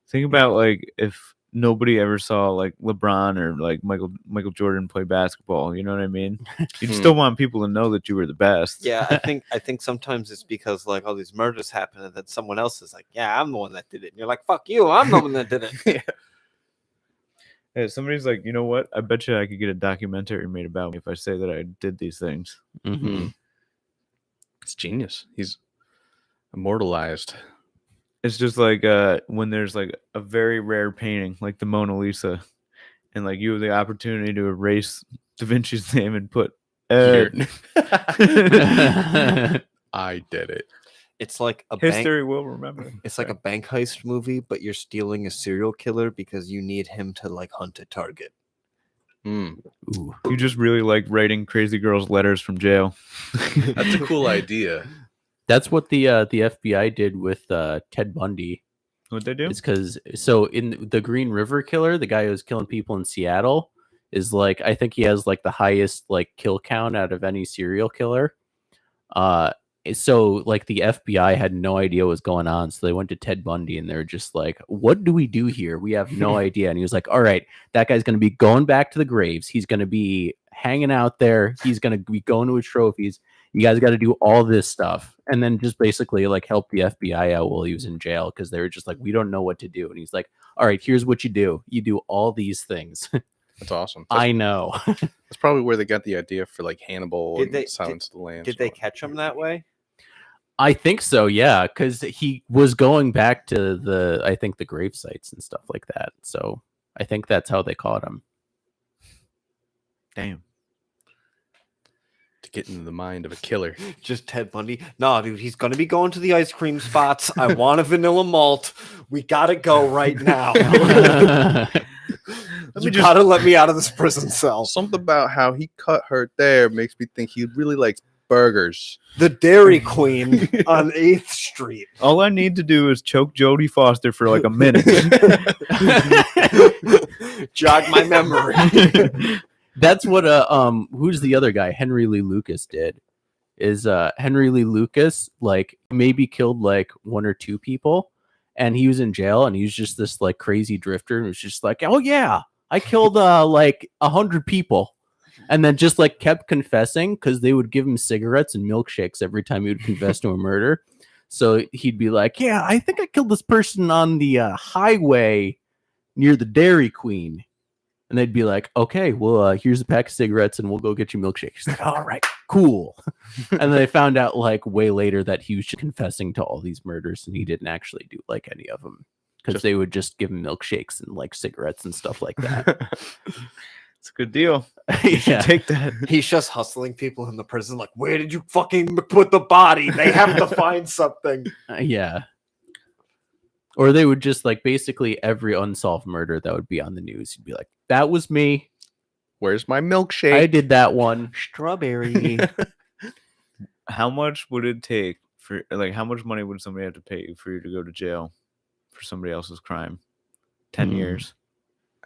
Think about like if nobody ever saw like LeBron or like Michael Jordan play basketball. You know what I mean? You'd still want people to know that you were the best. Yeah, I think sometimes it's because like all these murders happen and then someone else is like, yeah, I'm the one that did it. And you're like, fuck you, I'm the one that did it. Hey, somebody's like, you know what? I bet you I could get a documentary made about me if I say that I did these things. Mm-hmm. It's genius. He's immortalized. It's just like when there's like a very rare painting like the Mona Lisa, and like you have the opportunity to erase Da Vinci's name and put Here. I did it. It's like a bank. history will remember. It's like a bank heist movie, but you're stealing a serial killer because you need him to like hunt a target. Mm. Ooh. You just really like writing crazy girls letters from jail. That's a cool idea. That's what the FBI did with Ted Bundy. What'd they do? It's because so in the Green River Killer, the guy who's killing people in Seattle is like I think he has like the highest like kill count out of any serial killer. So like the FBI had no idea what was going on, so they went to Ted Bundy and they're just like, what do we do here? We have no idea. And he was like, all right, that guy's going to be going back to the graves. He's going to be hanging out there. He's going to be going to his trophies. You guys got to do all this stuff. And then just basically like help the FBI out while he was in jail because they were just like, we don't know what to do. And he's like, all right, here's what you do. You do all these things. That's awesome. I know. That's probably where they got the idea for like Hannibal Did and they- Silence of the Lambs. Did they catch him that way? I think so, yeah, because he was going back to I think the grave sites and stuff like that. So I think that's how they caught him. Damn. to get into the mind of a killer? Just Ted Bundy. No, dude, he's gonna be going to the ice cream spots. I want a vanilla malt. We gotta go right now. You gotta let me out of this prison cell. Something about how he cut her there makes me think he really likes burgers. The Dairy Queen on 8th Street. All I need to do is choke Jodie Foster for like a minute. Jog my memory. That's what who's the other guy? Henry Lee Lucas did. Is Henry Lee Lucas like maybe killed like one or two people, and he was in jail, and he was just this like crazy drifter, and was just like, oh yeah, I killed like 100 people. And then just like kept confessing because they would give him cigarettes and milkshakes every time he would confess to a murder. So he'd be like, yeah, I think I killed this person on the highway near the Dairy Queen. And they'd be like, okay, well, here's a pack of cigarettes and we'll go get you milkshakes. He's like, all right, cool. And then they found out like way later that he was just confessing to all these murders and he didn't actually do like any of them because they would just give him milkshakes and like cigarettes and stuff like that. It's a good deal. You should take that. He's just hustling people in the prison. Like, where did you fucking put the body? They have to find something. Yeah. Or they would just like basically every unsolved murder that would be on the news. You'd be like, that was me. Where's my milkshake? I did that one. Strawberry. How much would it take for like how much money would somebody have to pay you for you to go to jail for somebody else's crime? 10 years.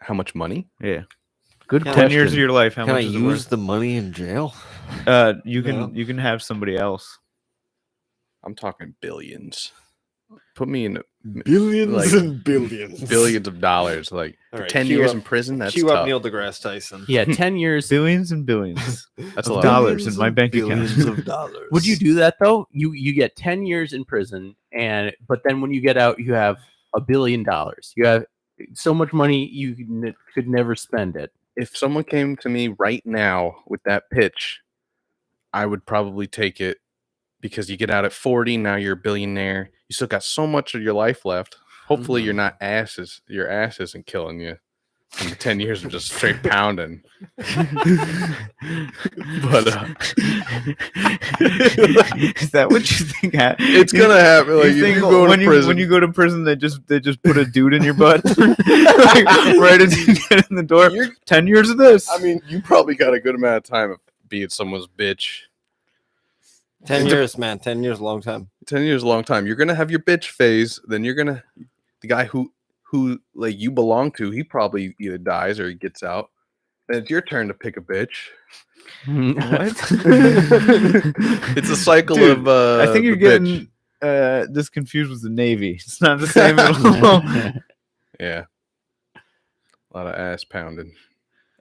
How much money? Yeah. Good Can I- 10 years question. of your life. How Can I much is it use worth? the money in jail? You can No. you can have somebody else. I'm talking billions. Put me in Billions like, and billions. billions of dollars. Like All right, 10 cue years up- in prison. That's Cue up tough. Neil deGrasse Tyson. Yeah, 10 years. Billions and billions That's a of lot. dollars in my bank Billions account. of dollars. Would you do that though? You get 10 years in prison, but then when you get out, you have $1 billion. You have so much money you could never spend it. If someone came to me right now with that pitch, I would probably take it because you get out at 40. Now you're a billionaire. You still got so much of your life left. Hopefully, you're not asses. Your ass isn't killing you. And the 10 years of just straight pounding. But Is that what you think? it's gonna happen. Like, You if think you go when to prison, when you go to prison, they just put a dude in your butt like, right as you get in the door. 10 years of this. I mean, you probably got a good amount of time of being someone's bitch. 10 years, man. 10 years, long time. 10 years is a long time. You're gonna have your bitch phase. Then you're gonna the guy who like you belong to. He probably either dies or he gets out. Then it's your turn to pick a bitch. What? It's a cycle Dude, of. I think you're the bitch. getting this confused with the Navy. It's not the same at all. Yeah. A lot of ass pounding.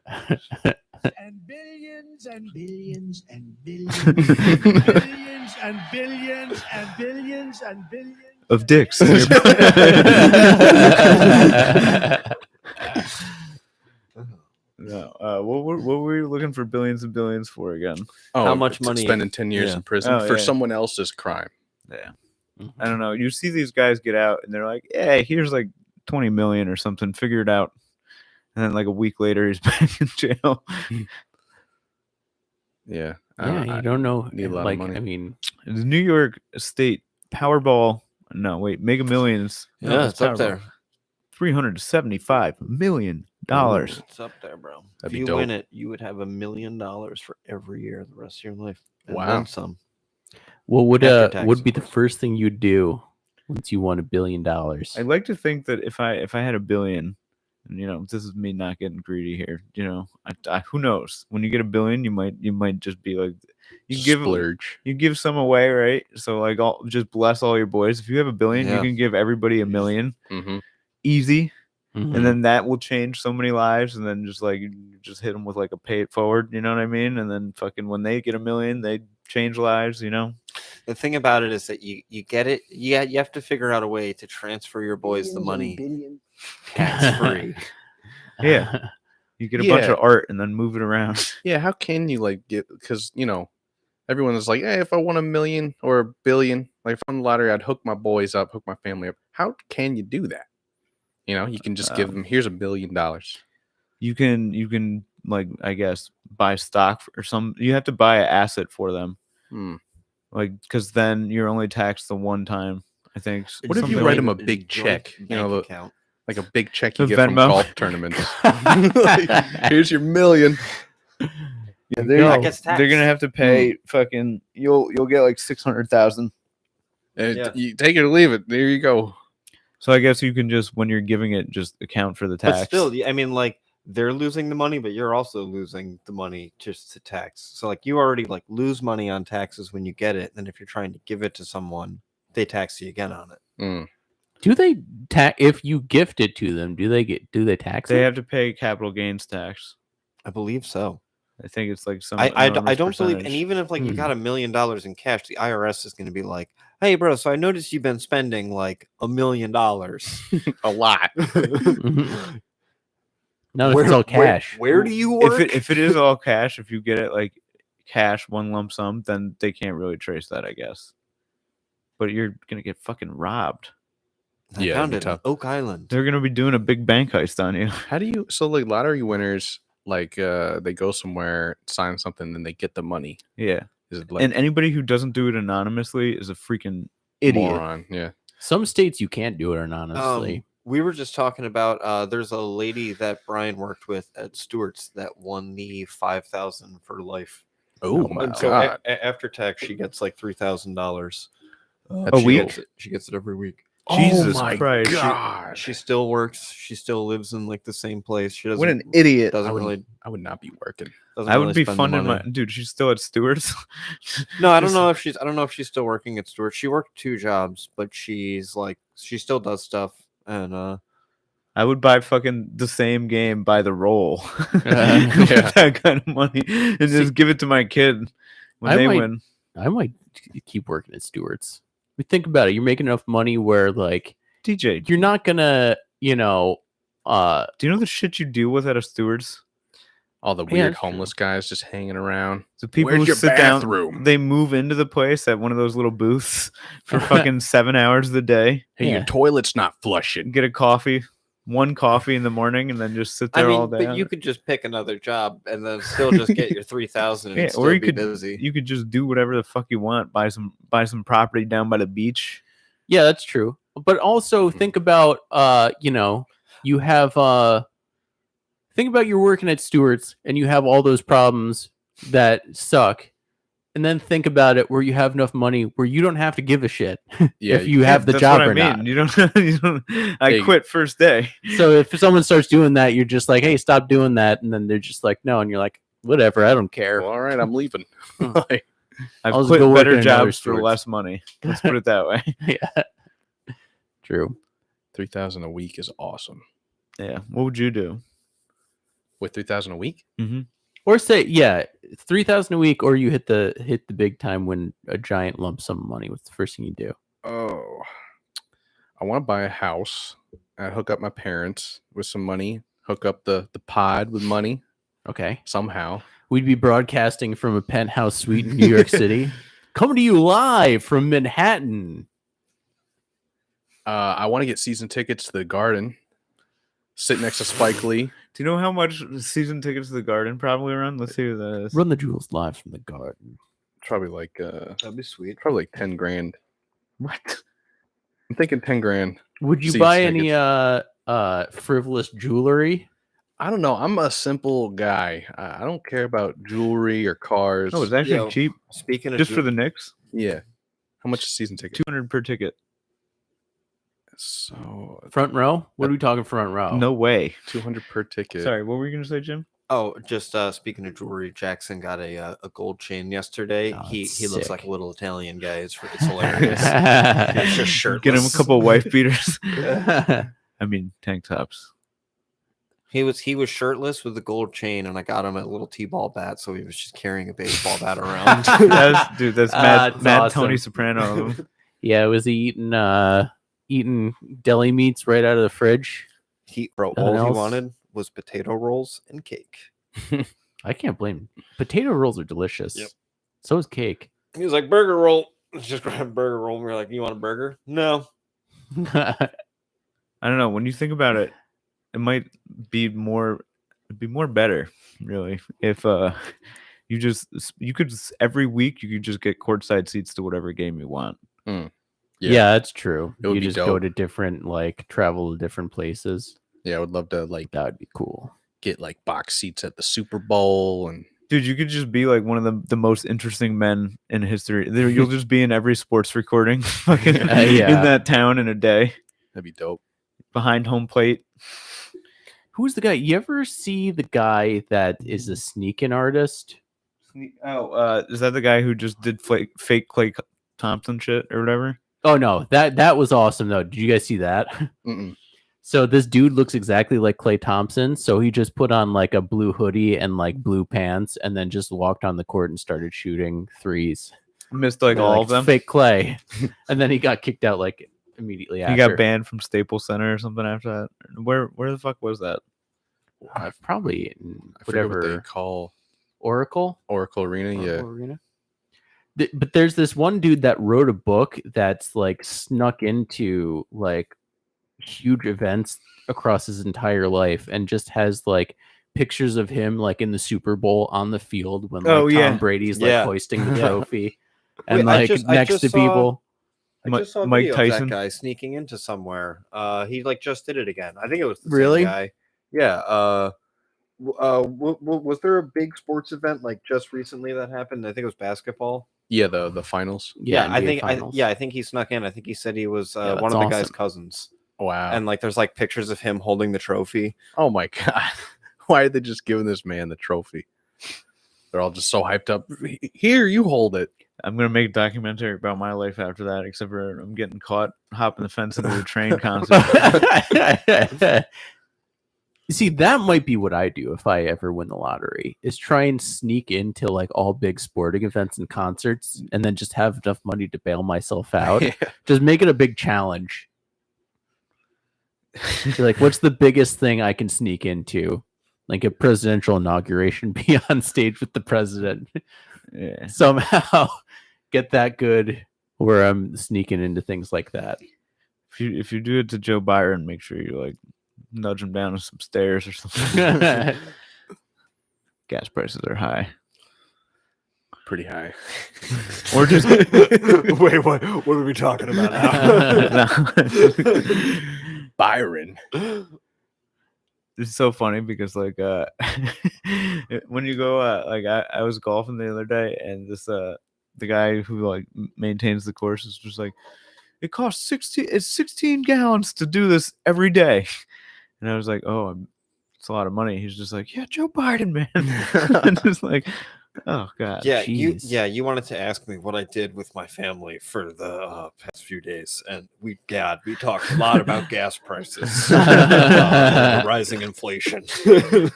And billions and billions and billions and billions and billions and billions and billions Of dicks. No. What were we looking for billions and billions for again? Oh, How much it's money- spending 10 years yeah. in prison Oh, for yeah. someone else's crime? Yeah. I don't know. You see these guys get out and they're like, "Yeah, here's like 20 million or something. Figure it out." And then like a week later, he's back in jail. Yeah. Yeah, you don't know. need a lot of Like, money. I mean, The New York State Powerball. No, wait, Mega Millions. No, Yeah, it's up Powerball. there. $375 million. It's up there, bro. That'd If be you dope. win it, you would have $1 million for every year the rest of your life. And Wow. then some. what would After tax, would of be the course. first thing you'd do once you won $1 billion? I'd like to think that if I had $1 billion, and this is me not getting greedy here. I who knows? When you get $1 billion, you might just be like, Splurge. you give some away, right? So like, just bless all your boys. If you have $1 billion, you Yeah. can give everybody $1 million, Mm-hmm. easy, Mhm. and then that will change so many lives. And then just like you just hit them with like a pay it forward. You know what I mean? And then fucking when they get $1 million, they change lives. The thing about it is that you get it. Yeah, you have to figure out a way to transfer your boys the money tax free. Yeah. You get a bunch Yeah. of art and then move it around. Yeah. How can you like get? Because everyone is like, hey, if I won $1 million or $1 billion, like if I'm the lottery, I'd hook my boys up, hook my family up. How can you do that? You can just give them, here's $1 billion. You can like, I guess, buy stock or you have to buy an asset for them. Like, because then you're only taxed the one time, I think. What if you something write like them a Joint big check? bank account. Like a big check you The get from Venmo. golf tournaments. Like, here's your $1 million. Yeah, That they're, gets they're taxed. gonna have to pay fucking. You'll get like 600,000. And Yeah. you take it or leave it. There you go. So I guess you can just, when you're giving it, just account for the tax. But still, I mean, like they're losing the money, but you're also losing the money just to tax. So like you already like lose money on taxes when you get it. Then if you're trying to give it to someone, they tax you again on it. Do they if you gift it to them? Do they tax They it? have to pay capital gains tax. I believe so. I think it's like some. I enormous don't believe, and percentage. even if like you got $1 million in cash, the IRS is going to be like, "Hey, bro, so I noticed you've been spending like $1 million." A lot. Mhm. No, it's all cash. Where do you work? If it is all cash, if you get it like cash, one lump sum, then they can't really trace that, I guess. But you're gonna get fucking robbed. I Yeah, found it'd be it on tough. Oak Island. They're gonna be doing a big bank heist on you. How do you? So like lottery winners, like they go somewhere, sign something, then they get the money. Yeah. Is it like And anybody who doesn't do it anonymously is a freaking idiot. moron? Yeah. Some states you can't do it anonymously. We were just talking about there's a lady that Brian worked with at Stewart's that won the 5,000 for life. Oh my And so god. after tax, she gets like $3,000 That's A week? huge. She gets it every week. Jesus oh my Christ. God. She still works. She still lives in like the same place. She doesn't. What an idiot. Doesn't I would, really. I would not be working. Doesn't I really would be spend the funding my money. dude. She's still at Stewart's. No, I don't Just- know if she's. I don't know if she's still working at Stewart. She worked 2 jobs, but she's like she still does stuff. And I would buy fucking the same game by the roll with Yeah. that kind of money and just give it to my kid when I they might- win. I might keep working at Stewart's. We think about it. You're making enough money where like DJ, you're not gonna, do you know the shit you deal with at a Stewart's? All the Yeah, weird that's true. homeless guys just hanging around. The people Where's who your sit bathroom? down, they move into the place at one of those little booths for fucking 7 hours of the day, Hey, Yeah. your toilet's not flushing. get a coffee, one coffee in the morning, and then just sit I there mean, all day. but you could just pick another job and then still just get your 3,000 and Yeah, still or you be could busy. you could just do whatever the fuck you want. Buy some property down by the beach. yeah, that's true. But also think about you have think about you're working at Stewart's and you have all those problems that suck. And then think about it where you have enough money where you don't have to give a shit Yeah, if you have the That's job what or I mean. not. You don't. You don't I Hey. quit first day. So if someone starts doing that, you're just like, hey, stop doing that. And then they're just like, no. And you're like, whatever, I don't care. Well, all right, I'm leaving. Like, I've I'll just quit go work better in another jobs for Stewart's. less money. Let's put it that way. Yeah. True. 3,000 a week is awesome. Yeah. What would you do? With 3,000 a week? Mm-hmm. Or say, yeah, 3,000 a week, or you hit the big time when a giant lump sum of money. What's the first thing you do? Oh, I want to buy a house. I hook up my parents with some money. Hook up the pod with money Okay. somehow. We'd be broadcasting from a penthouse suite in New York City. Coming to you live from Manhattan. I want to get season tickets to the Garden. Sit next to Spike Lee. Do you know how much season tickets to the Garden probably run? Let's see who that is. Run the jewels live from the garden. Probably like That'd be sweet. probably like 10 grand. What? I'm thinking 10 grand. Would you Seats buy any frivolous jewelry? I don't know. I'm a simple guy. I don't care about jewelry or cars. Oh, it's actually Yo, cheap. Speaking of Just for the Knicks, Yeah. How much is season ticket? $200 per ticket. So Front row? What are we talking front row? No way. 200 per ticket. Sorry, what were you gonna say, Jim? Oh, just speaking of jewelry, Jackson got a gold chain yesterday. Oh, he that's looks like sick. a little Italian guy. It's hilarious. He's just shirtless. Get him a couple wife beaters. I mean, tank tops. He was shirtless with a gold chain, and I got him a little t-ball bat, so he was just carrying a baseball bat around. That's Matt That's Tony awesome. Soprano of him. Yeah, was he eating deli meats right out of the fridge? Bro, Nothing all he else? wanted was potato rolls and cake. I can't blame him. Potato rolls are delicious. Yep. So is cake. He was like, "Burger roll." Just grab a burger roll. And we were like, "You want a burger?" No. I don't know. When you think about it, it might be more. It'd be more better, really, if you could every week you could just get courtside seats to whatever game you want. Yeah, that's true. It would You be just go dope. to different, travel to different places. Yeah, I would love to That would be cool. get box seats at the Super Bowl and Dude, you could just be like one of the most interesting men in history. You'll just be in every sports recording fucking Yeah. in that town in a day that'd be dope. behind home plate. Who's the guy? You ever see the guy that is a sneaking artist? Oh, is that the guy who just did fake Clay Thompson shit or whatever? Oh no, that was awesome though. Did you guys see that? Mm-mm. So this dude looks exactly like Clay Thompson. So he just put on a blue hoodie and blue pants, and then just walked on the court and started shooting threes. Missed They're all of them. Fake Clay, and then he got kicked out immediately after. He got banned from Staples Center or something after that. Where the fuck was that? Probably in I forget what whatever they call Oracle. Oracle Arena. Yeah. Oracle Arena. But there's this one dude that wrote a book that's snuck into huge events across his entire life and just has pictures of him in the Super Bowl on the field when Tom Brady's Yeah. hoisting the Yeah. trophy and Wait, I just next to saw- people. I just saw a Mike video of Tyson? that guy sneaking into somewhere. He just did it again. I think it was the Really? same guy. Yeah. Was there a big sports event just recently that happened? I think it was basketball. Yeah, the finals. Yeah, I NBA think finals. I think he snuck in. I think he said he was Yeah, one that's of the guy's awesome. cousins. Wow. And like there's like pictures of him holding the trophy. Oh my god. Why are they just giving this man the trophy? They're all just so hyped up. Here, you hold it. I'm gonna make a documentary about my life after that, except for I'm getting caught hopping the fence into a train concert. See, that might be what I do if I ever win the lottery, is try and sneak into like all big sporting events and concerts and then just have enough money to bail myself out. Yeah. Just make it a big challenge. Be like, what's the biggest thing I can sneak into? Like a presidential inauguration, be on stage with the president. Yeah. Somehow get that good where I'm sneaking into things like that. If you do it to Joe Byron, make sure you like nudge him down some stairs or something. Gas prices are high. Pretty high. Or just Wait, what are we talking about now? Byron. It's so funny because like when you go like I was golfing the other day and this the guy who like maintains the course is just like, it costs 16 gallons to do this every day. And I was like, oh, it's a lot of money. He's just like, yeah, Joe Biden, man. And just like, oh god. Yeah, Jeez. you wanted to ask me what I did with my family for the past few days, and we talked a lot about gas prices, rising inflation, and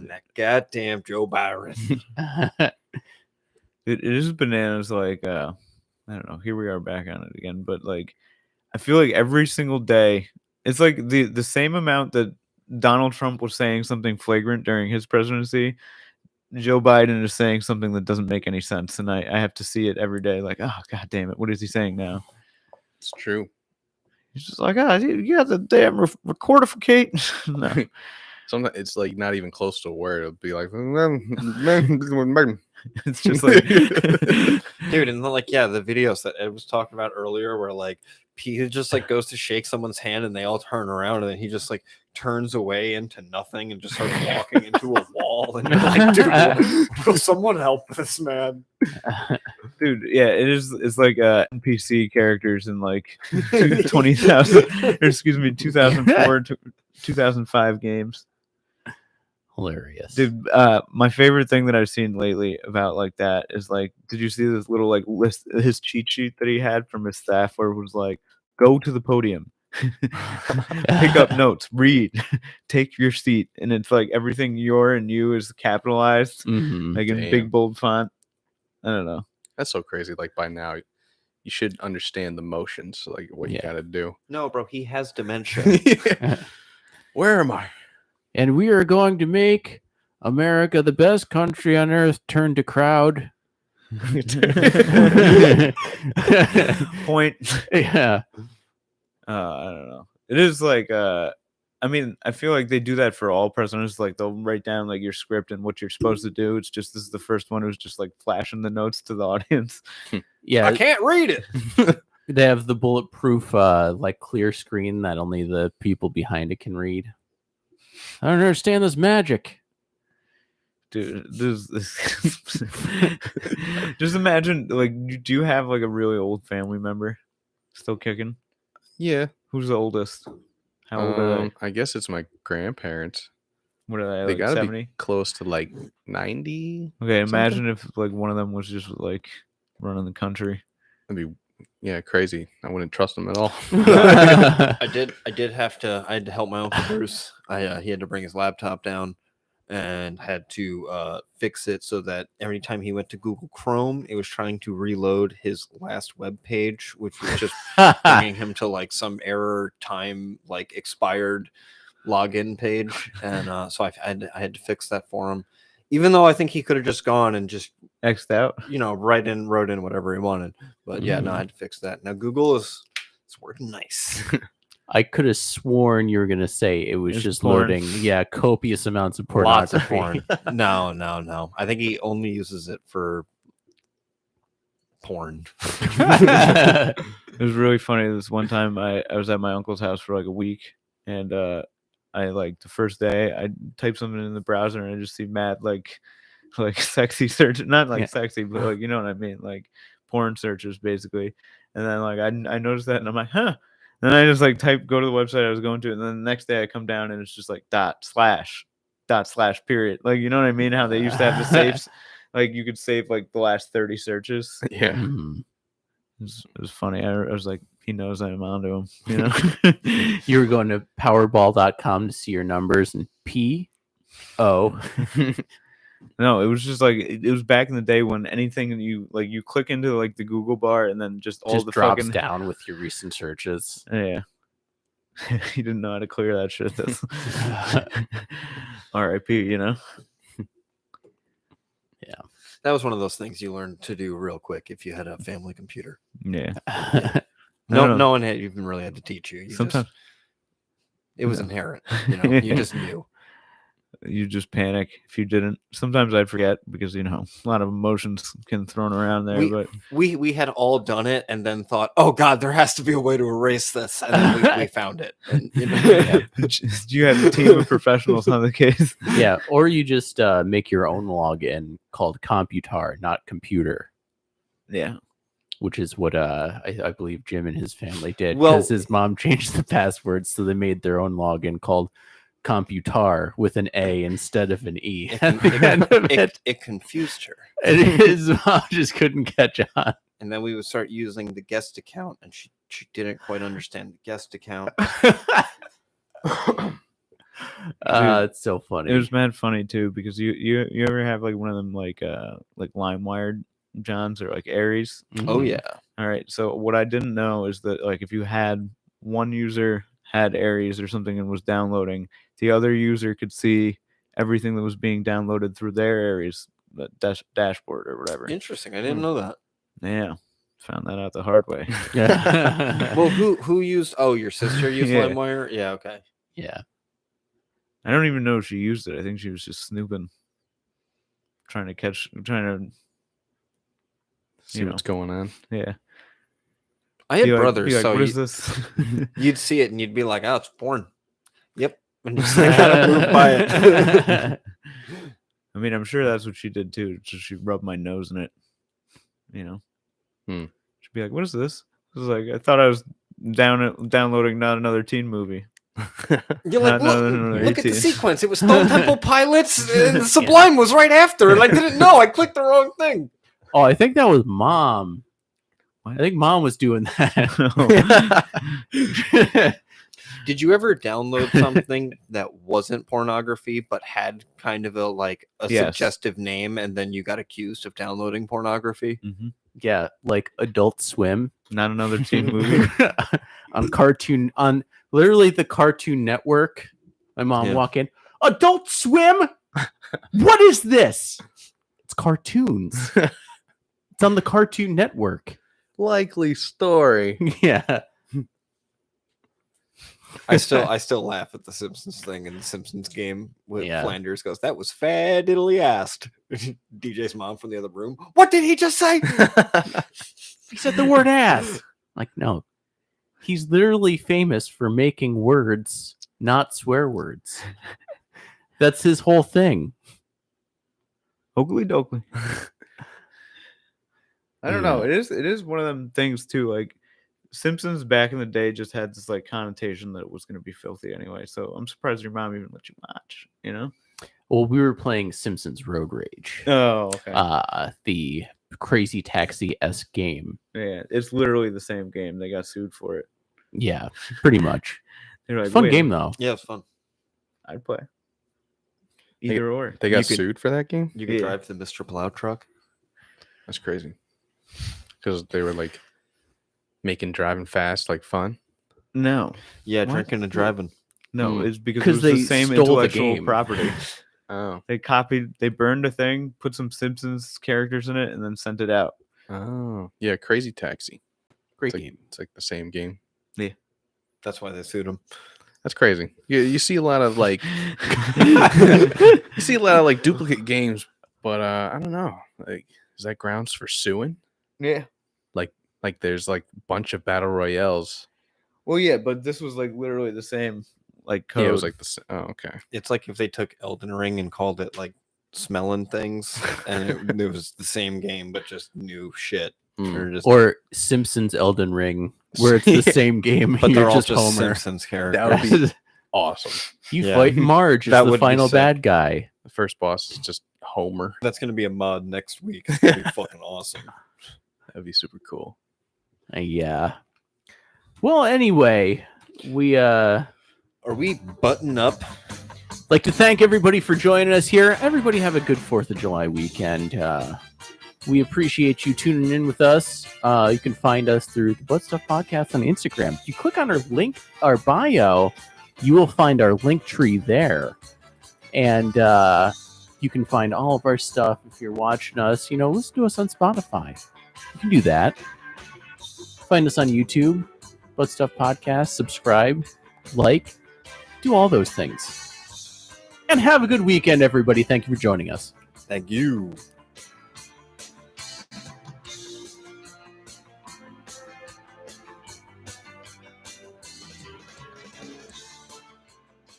that goddamn Joe Byron. It is bananas. Like I don't know. Here we are back on it again. But like, I feel like every single day, it's like the same amount that Donald Trump was saying something flagrant during his presidency. Joe Biden is saying something that doesn't make any sense, and I have to see it every day. Like, oh god damn it, what is he saying now? It's true. He's just like, ah, you got the damn recordificate. No. Sometimes it's like not even close to a word. It'll be like, It's just like, Dude, and then like the videos that Ed was talking about earlier where like he just like goes to shake someone's hand and they all turn around and then he just like turns away into nothing and just starts walking into a wall and you're like, dude, will someone help this man? dude, yeah, it is. It's like NPC characters in like 2004 to 2005 games. Hilarious. Dude, my favorite thing that I've seen lately about like that is like, did you see this little like list, his cheat sheet that he had from his staff where it was like, go to the podium, pick up notes, read, take your seat, and it's like everything your and you is capitalized, like in big bold font. I don't know. That's so crazy. Like by now, you should understand the motions, like what you gotta do. No, bro, he has dementia. Where am I? And we are going to make America the best country on earth turn to crowd. Point. Yeah. I don't know. It is like I mean, I feel like they do that for all presidents. Like they'll write down like your script and what you're supposed to do. It's just this is the first one who's just like flashing the notes to the audience. Yeah. I can't read it. They have the bulletproof like clear screen that only the people behind it can read. I don't understand this magic. Dude, this just imagine, like, do you have like a really old family member still kicking? Yeah. Who's the oldest? How old are they? I guess it's my grandparents. What are they? They Like gotta 70? be close to like 90. Okay, imagine if like one of them was just like running the country. That'd be crazy. I wouldn't trust them at all. I had to help my uncle Bruce. He had to bring his laptop down and had to fix it so that every time he went to Google Chrome, it was trying to reload his last web page, which was just bringing him to like some error time, like expired login page. And so I had to fix that for him, even though I think he could have just gone and just X'd out. wrote in whatever he wanted. But yeah, no, I had to fix that. Now Google it's working nice. I could have sworn you were going to say it was It's just porn. loading, copious amounts of Lots pornography. of porn. No. I think he only uses it for porn. It was really funny. This one time I was at my uncle's house for like a week, and I like the first day I typed something in the browser and I just see mad like like sexy search, not like Yeah. sexy, but like you know what I mean, like porn searches basically. And then like I noticed that, and I'm like, huh. Then I just like go to the website I was going to, and then the next day I come down and it's just like dot slash period. Like you know what I mean? How they used to have the safes, like you could save like the last 30 searches. Yeah. Mhm. It was funny. I was like, he knows I'm onto him. You know. You were going to Powerball.com to see your numbers and P-O. No, it was just like it was back in the day when anything you click into like the Google bar and then just all Just the drops fucking down with your recent searches. yeah. He didn't know how to clear that shit. That's R.I.P. You know. That was one of those things you learned to do real quick if you had a family computer. Yeah. No one had even really had to teach you. Sometimes It was inherent. You know, you just knew. you just panic if you didn't. Sometimes I'd forget because you know a lot of emotions can thrown around there. But We had all done it and then thought, oh God, there has to be a way to erase this, and then we found it. And, you know, you have a team of professionals on the case. Yeah, or you just make your own login called Computar, not computer, Yeah. which is what I believe Jim and his family did Well- because his mom changed the password, so they made their own login called Computar with an A instead of an E. at the end of it. it confused her. And his mom just couldn't catch on. And then we would start using the guest account, and she didn't quite understand the guest account. It's so funny. It was mad funny too because you ever have like one of them like LimeWire Johns or like Aries. Oh yeah. All right. So what I didn't know is that like if you had one user had Aries or something and was downloading, the other user could see everything that was being downloaded through their Aries dashboard or whatever. Interesting. I didn't know that. Yeah. Found that out the hard way. Well, who used? Oh, your sister used Yeah. LimeWire. Yeah. Okay. Yeah. I don't even know if she used it. I think she was just snooping, trying to See You know. what's going on. yeah. I had Be like- brothers, be like, so what is this? you'd see it and you'd be like, "Oh, it's porn." Yep. And just like, kind of move by it. I mean, I'm sure that's what she did too. Just she rubbed my nose in it. You know. She'd be like, "What is this?" I was like, "I thought I was downloading not another teen movie." You're like, No, look at the 18. sequence. It was Stone Temple Pilots, and Sublime was right after, and I didn't know. I clicked the wrong thing. Oh, I think that was Mom. I think Mom was doing that. Did you ever download something that wasn't pornography but had kind of a Yes. suggestive name, and then you got accused of downloading pornography? Mhm. Yeah, like Adult Swim Not another teen movie. on literally the Cartoon Network. My mom Yeah. walk in, Adult Swim. What is this? It's cartoons. It's on the Cartoon Network. Likely story. Yeah. I still laugh at the Simpsons thing in the Simpsons game with Yeah. Flanders goes, "That was fadiddly asked." DJ's mom from the other room. What did he just say? He said the word ass. Like, no. He's literally famous for making words, not swear words. That's his whole thing. Oakley dokley. I don't know. Yeah. It is one of them things too. Like Simpsons back in the day just had this like connotation that it was going to be filthy anyway. So I'm surprised your mom even let you watch. You know? Well, we were playing Simpsons Road Rage. Oh, okay. The Crazy Taxi-esque game. Yeah, it's literally the same game. They got sued for it. Yeah, pretty much. They're like, Fun "Wait, game though. Yeah, it's fun. I'd play either or." They got You could- sued for that game? You can Yeah. drive the Mr. Plow truck. That's crazy. Because they were like making driving fast like fun. No, Yeah, What? drinking and driving. no, Hmm. it's because it 'Cause was they the same stole the intellectual game. property. Oh. They burned a thing, put some Simpsons characters in it, and then sent it out. Oh. Yeah, Crazy Taxi. Great It's like, game. it's like the same game. That's why they sued him. That's crazy. You see a lot of like you see a lot of like duplicate games, but I don't know. Like, is that grounds for suing? Yeah. Like there's like a bunch of battle royales. Well, yeah, but this was like literally the same like code. Yeah, it was like the oh okay. It's like if they took Elden Ring and called it like smelling things, and it was the same game but just new shit. Or just- Or Simpsons Elden Ring, where it's the same game. but You're they're all just just Homer. Simpsons That would characters. be awesome. You Yeah. fight Marge as That the would be final sick. bad guy. The first boss is just Homer. That's gonna be a mod next week. It's gonna be fucking awesome. That'd be super cool. Yeah. Well, anyway, we Are we button up? like to thank everybody for joining us here. Everybody have a good 4th of July weekend. We appreciate you tuning in with us. You can find us through the Butt Stuff Podcast on Instagram. If you click on our link, our bio, you will find our link tree there. And you can find all of our stuff if you're watching us. Listen to us on Spotify. You can do that. Find us on YouTube, Butt Stuff Podcast. Subscribe, like, do all those things. And have a good weekend, everybody. Thank you for joining us. Thank you.